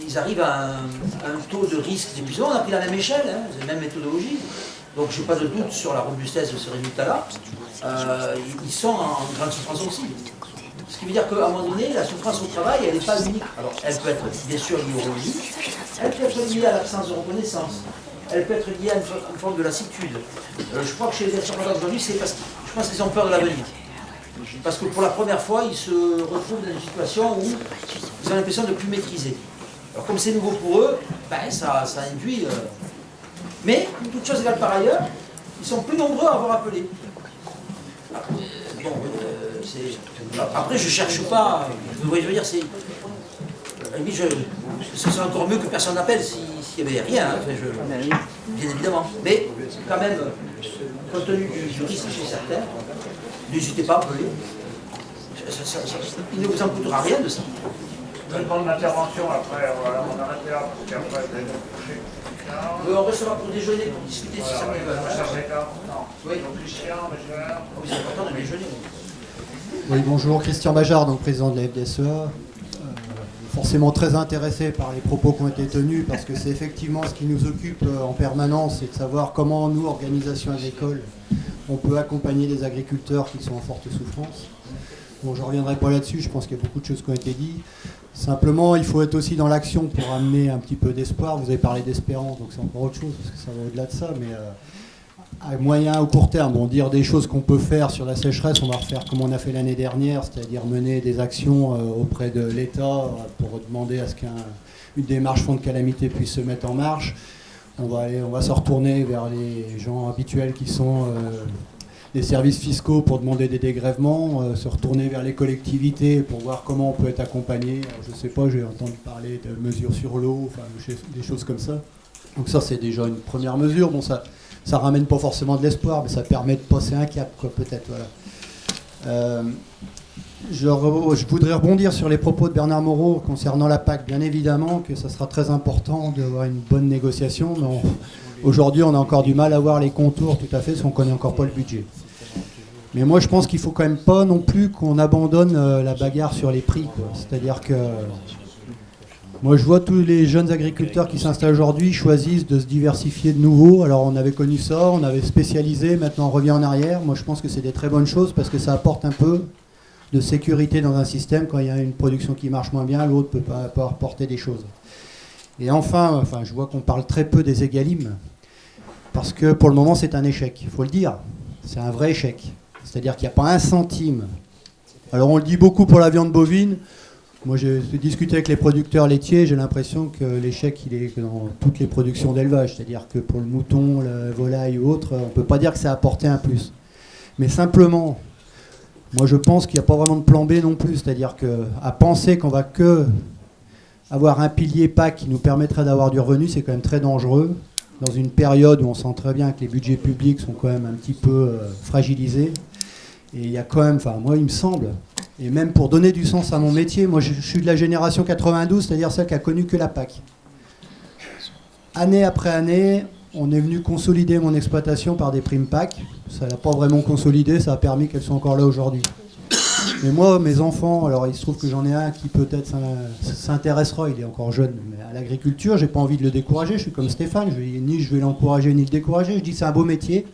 ils arrivent à un taux de risque d'épuisement. On a pris la même échelle, hein, la même méthodologie. Donc je n'ai pas de doute sur la robustesse de ce résultat-là. Ils sont en grande souffrance aussi. Ce qui veut dire qu'à un moment donné, la souffrance au travail, elle n'est pas unique. Alors, elle peut être bien sûr liée au revenu, elle peut être liée à l'absence de reconnaissance, elle peut être liée à une forme de lassitude. Je crois que chez les experts comptables aujourd'hui, c'est parce que je pense qu'ils ont peur de l'avenir. Parce que pour la première fois, ils se retrouvent dans une situation où ils ont l'impression de ne plus maîtriser. Alors comme c'est nouveau pour eux, ben, ça induit... Mais, toute chose égale par ailleurs, ils sont plus nombreux à avoir appelé. Après, je ne cherche pas... Vous voyez, je veux dire, c'est... Ce serait encore mieux que personne n'appelle s'il n'y avait rien, hein, bien évidemment. Mais, quand même, compte tenu du risque chez certains, n'hésitez pas à appeler. Il ne vous en coûtera rien de ça. Je vais prendre l'intervention après, voilà, on arrête là, parce qu'après, je vais coucher. On restera pour déjeuner, pour discuter si ça peut être. Oui, Christian, Bajard. C'est important de déjeuner. Oui, bonjour, Christian Bajard, donc président de la FDSEA. Forcément très intéressé par les propos qui ont été tenus, parce que c'est effectivement ce qui nous occupe en permanence, c'est de savoir comment nous, organisations agricoles, on peut accompagner les agriculteurs qui sont en forte souffrance. Bon, je ne reviendrai pas là-dessus, je pense qu'il y a beaucoup de choses qui ont été dites. Simplement, il faut être aussi dans l'action pour amener un petit peu d'espoir. Vous avez parlé d'espérance, donc c'est encore autre chose, parce que ça va au-delà de ça, mais à moyen ou court terme, bon, dire des choses qu'on peut faire sur la sécheresse, on va refaire comme on a fait l'année dernière, c'est-à-dire mener des actions auprès de l'État pour demander à ce qu'une démarche fonds de calamité puisse se mettre en marche. On va se retourner vers les gens habituels qui sont les services fiscaux pour demander des dégrèvements, se retourner vers les collectivités pour voir comment on peut être accompagné. Alors, je ne sais pas, j'ai entendu parler de mesures sur l'eau, enfin, des choses comme ça. Donc ça, c'est déjà une première mesure. Bon, ça ramène pas forcément de l'espoir, mais ça permet de passer un cap, quoi, peut-être. Voilà. Je voudrais rebondir sur les propos de Bernard Moreau concernant la PAC. Bien évidemment que ça sera très important d'avoir une bonne négociation, mais aujourd'hui, on a encore du mal à voir les contours tout à fait, parce qu'on ne connaît encore pas le budget. Mais moi, je pense qu'il ne faut quand même pas non plus qu'on abandonne la bagarre sur les prix, quoi. C'est-à-dire que moi, je vois tous les jeunes agriculteurs qui s'installent aujourd'hui choisissent de se diversifier de nouveau. Alors, on avait connu ça, on avait spécialisé, maintenant on revient en arrière. Moi, je pense que c'est des très bonnes choses parce que ça apporte un peu de sécurité dans un système. Quand il y a une production qui marche moins bien, l'autre ne peut pas apporter des choses. Et enfin, je vois qu'on parle très peu des égalimes parce que pour le moment, c'est un échec. Il faut le dire, c'est un vrai échec. C'est-à-dire qu'il n'y a pas un centime. Alors, on le dit beaucoup pour la viande bovine. Moi, j'ai discuté avec les producteurs laitiers, j'ai l'impression que l'échec, il est dans toutes les productions d'élevage. C'est-à-dire que pour le mouton, la volaille ou autre, on ne peut pas dire que ça a apporté un plus. Mais simplement, moi, je pense qu'il n'y a pas vraiment de plan B non plus. C'est-à-dire qu'à penser qu'on va que avoir un pilier PAC qui nous permettrait d'avoir du revenu, c'est quand même très dangereux. Dans une période où on sent très bien que les budgets publics sont quand même un petit peu fragilisés. Et il y a quand même, moi, il me semble... Et même pour donner du sens à mon métier, moi je suis de la génération 92, c'est-à-dire celle qui a connu que la PAC. Année après année, on est venu consolider mon exploitation par des primes PAC. Ça n'a pas vraiment consolidé, ça a permis qu'elles soient encore là aujourd'hui. Mais moi, mes enfants, alors il se trouve que j'en ai un qui peut-être s'intéressera, il est encore jeune, mais à l'agriculture, j'ai pas envie de le décourager, je suis comme Stéphane, ni je vais l'encourager ni le décourager, je dis c'est un beau métier.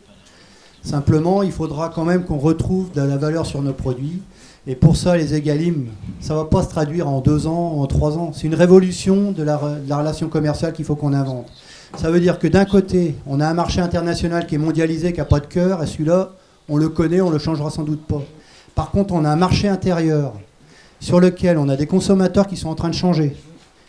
Simplement, il faudra quand même qu'on retrouve de la valeur sur nos produits. Et pour ça, les Egalim, ça ne va pas se traduire en 2 ans, en 3 ans. C'est une révolution de la relation commerciale qu'il faut qu'on invente. Ça veut dire que d'un côté, on a un marché international qui est mondialisé, qui n'a pas de cœur, et celui-là, on le connaît, on ne le changera sans doute pas. Par contre, on a un marché intérieur sur lequel on a des consommateurs qui sont en train de changer,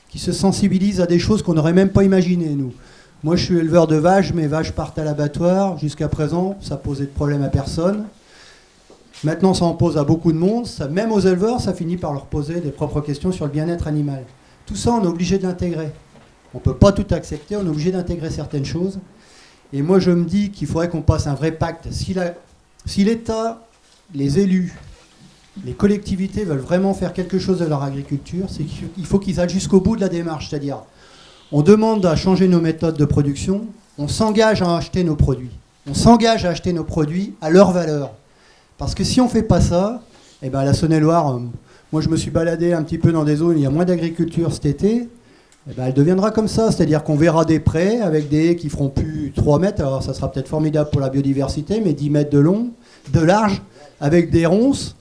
qui se sensibilisent à des choses qu'on n'aurait même pas imaginées, nous. Moi, je suis éleveur de vaches, mes vaches partent à l'abattoir. Jusqu'à présent, ça posait de problème à personne. Maintenant, ça en pose à beaucoup de monde. Ça, même aux éleveurs, ça finit par leur poser des propres questions sur le bien-être animal. Tout ça, on est obligé de l'intégrer. On ne peut pas tout accepter, on est obligé d'intégrer certaines choses. Et moi, je me dis qu'il faudrait qu'on passe un vrai pacte. Si l'État, les élus, les collectivités veulent vraiment faire quelque chose de leur agriculture, c'est qu'il faut qu'ils aillent jusqu'au bout de la démarche. C'est-à-dire, on demande à changer nos méthodes de production, on s'engage à acheter nos produits. On s'engage à acheter nos produits à leur valeur. Parce que si on ne fait pas ça, eh ben, la Saône-et-Loire, moi je me suis baladé un petit peu dans des zones où il y a moins d'agriculture cet été, eh ben, elle deviendra comme ça. C'est-à-dire qu'on verra des prés avec des haies qui feront plus 3 mètres, alors ça sera peut-être formidable pour la biodiversité, mais 10 mètres de large, avec des ronces,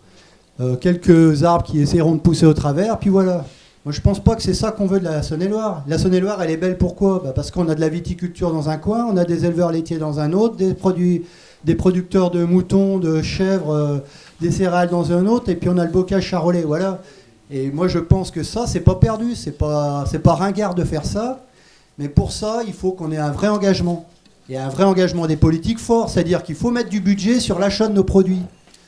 quelques arbres qui essaieront de pousser au travers, puis voilà. Moi, je ne pense pas que c'est ça qu'on veut de la Saône-et-Loire. La Saône-et-Loire, elle est belle pourquoi ? Parce qu'on a de la viticulture dans un coin, on a des éleveurs laitiers dans un autre, des producteurs de moutons, de chèvres, des céréales dans un autre, et puis on a le bocage charolais, voilà. Et moi, je pense que ça, c'est pas perdu, c'est pas ringard de faire ça, mais pour ça, il faut qu'on ait un vrai engagement. Et un vrai engagement des politiques forts, c'est-à-dire qu'il faut mettre du budget sur l'achat de nos produits.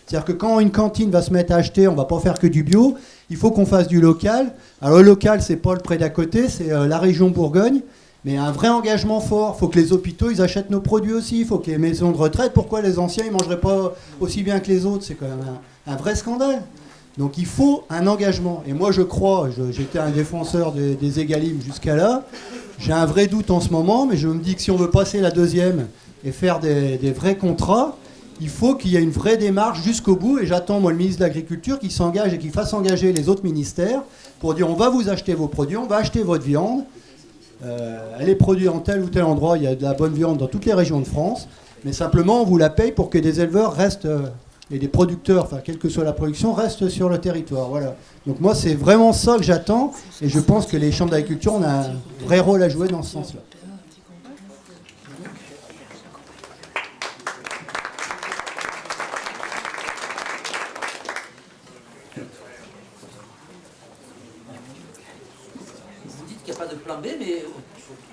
C'est-à-dire que quand une cantine va se mettre à acheter, on ne va pas faire que du bio, il faut qu'on fasse du local. Alors le local, c'est pas le près d'à côté, c'est la région Bourgogne, mais un vrai engagement fort. Il faut que les hôpitaux, ils achètent nos produits aussi, il faut que les maisons de retraite, pourquoi les anciens, ils ne mangeraient pas aussi bien que les autres ? C'est quand même un vrai scandale. Donc il faut un engagement. Et moi je crois, j'étais un défenseur des Egalim jusqu'à là, j'ai un vrai doute en ce moment, mais je me dis que si on veut passer la deuxième et faire des vrais contrats, il faut qu'il y ait une vraie démarche jusqu'au bout, et j'attends, moi, le ministre de l'Agriculture qui s'engage et qui fasse engager les autres ministères pour dire on va vous acheter vos produits, on va acheter votre viande, elle est produite en tel ou tel endroit, il y a de la bonne viande dans toutes les régions de France, mais simplement on vous la paye pour que des éleveurs restent, et des producteurs, enfin quelle que soit la production, restent sur le territoire. Voilà. Donc moi, c'est vraiment ça que j'attends, et je pense que les chambres d'agriculture ont un vrai rôle à jouer dans ce sens-là. Pas de plan B, mais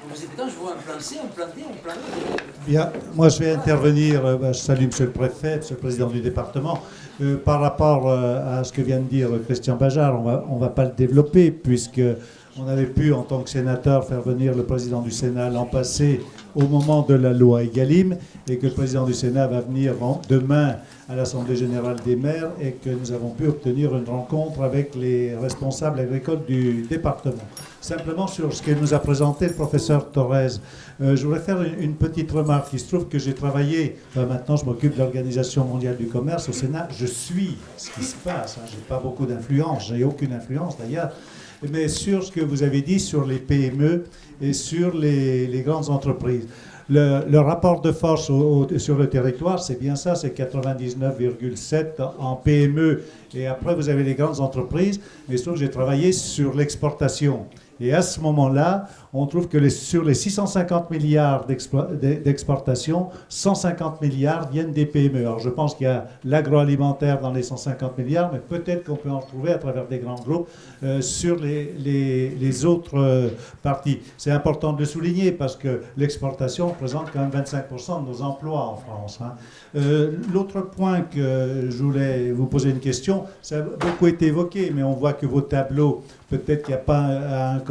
en vous écoutant, je vois un plan C, un plan D, un plan E. Bien, moi je vais intervenir, je salue M. le Préfet, M. le Président du département, par rapport à ce que vient de dire Christian Bajard, on va pas le développer, puisque on avait pu, en tant que sénateur, faire venir le Président du Sénat l'an passé au moment de la loi Egalim, et que le Président du Sénat va venir demain à l'Assemblée Générale des maires, et que nous avons pu obtenir une rencontre avec les responsables agricoles du département. Simplement sur ce que nous a présenté le professeur Thorez, je voudrais faire une petite remarque. Il se trouve que j'ai travaillé, maintenant je m'occupe de l'Organisation mondiale du commerce au Sénat, je suis ce qui se passe, je n'ai pas beaucoup d'influence, je n'ai aucune influence d'ailleurs, mais sur ce que vous avez dit sur les PME et sur les grandes entreprises. Le rapport de force sur le territoire, c'est bien ça, c'est 99,7 en PME, et après vous avez les grandes entreprises, mais sauf que j'ai travaillé sur l'exportation. Et à ce moment-là, on trouve que sur les 650 milliards d'exportation, 150 milliards viennent des PME. Alors je pense qu'il y a l'agroalimentaire dans les 150 milliards, mais peut-être qu'on peut en trouver à travers des grands groupes sur les autres parties. C'est important de le souligner parce que l'exportation représente quand même 25% de nos emplois en France. L'autre point que je voulais vous poser une question, ça a beaucoup été évoqué, mais on voit que vos tableaux, peut-être qu'il n'y a pas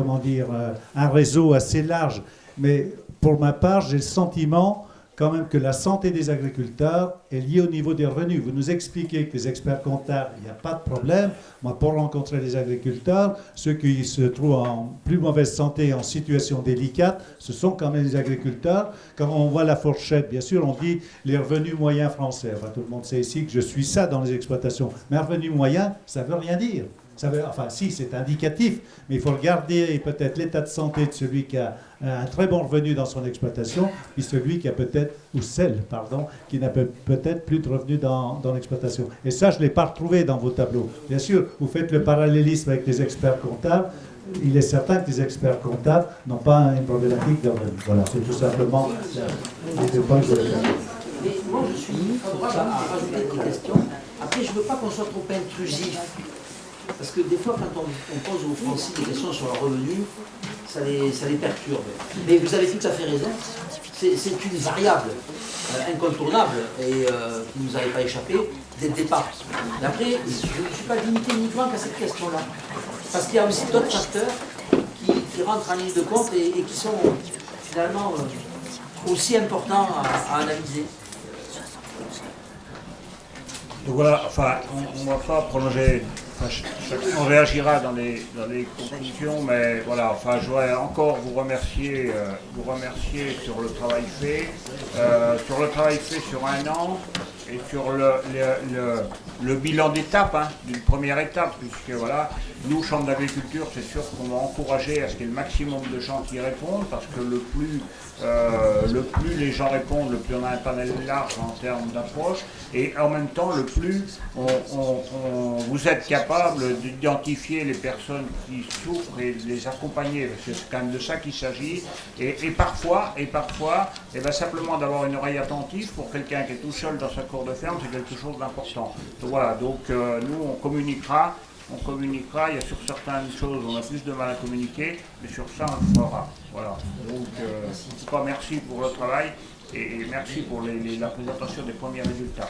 un réseau assez large, mais pour ma part, j'ai le sentiment quand même que la santé des agriculteurs est liée au niveau des revenus. Vous nous expliquez que les experts comptables, il n'y a pas de problème. Moi, pour rencontrer les agriculteurs, ceux qui se trouvent en plus mauvaise santé, en situation délicate, ce sont quand même les agriculteurs. Quand on voit la fourchette, bien sûr, on dit les revenus moyens français. Enfin, tout le monde sait ici que je suis ça dans les exploitations. Mais un revenu moyen, ça ne veut rien dire. Enfin, si, c'est indicatif, mais il faut regarder peut-être l'état de santé de celui qui a un très bon revenu dans son exploitation, puis celui qui a peut-être, ou celle, pardon, qui n'a peut-être plus de revenus dans l'exploitation. Et ça, je ne l'ai pas retrouvé dans vos tableaux. Bien sûr, vous faites le parallélisme avec les experts comptables. Il est certain que les experts comptables n'ont pas une problématique de revenus. Voilà, c'est tout simplement les deux points que je voulais faire. Mais moi, je suis favorable à rajouter des questions. Après, je ne veux pas qu'on soit trop intrusif. Parce que des fois, quand on pose aux Français des questions sur leur revenu, ça les perturbe. Mais vous avez tout à fait raison, c'est une variable incontournable et qui ne nous avait pas échappé dès le départ. Mais après, je ne suis pas limité uniquement qu'à cette question-là. Parce qu'il y a aussi d'autres facteurs qui rentrent en ligne de compte et qui sont finalement aussi importants à analyser. Donc voilà, enfin, on ne va pas prolonger. Enfin, on réagira dans les conclusions, mais voilà, enfin, je voudrais encore vous remercier sur le travail fait, sur un an, et sur le bilan d'étape, hein, d'une première étape, puisque voilà, nous, Chambre d'agriculture, c'est sûr qu'on va encourager à ce qu'il y ait le maximum de gens qui répondent, parce que le plus les gens répondent, le plus on a un panel large en termes d'approche, et en même temps, le plus vous êtes capable d'identifier les personnes qui souffrent et de les accompagner, parce que c'est quand même de ça qu'il s'agit, et parfois, simplement d'avoir une oreille attentive pour quelqu'un qui est tout seul dans sa cour de ferme, c'est quelque chose d'important. Donc voilà, nous on communiquera, il y a sur certaines choses on a plus de mal à communiquer, mais sur ça on le fera. Voilà. Donc en tout cas merci pour le travail et merci pour la présentation des premiers résultats.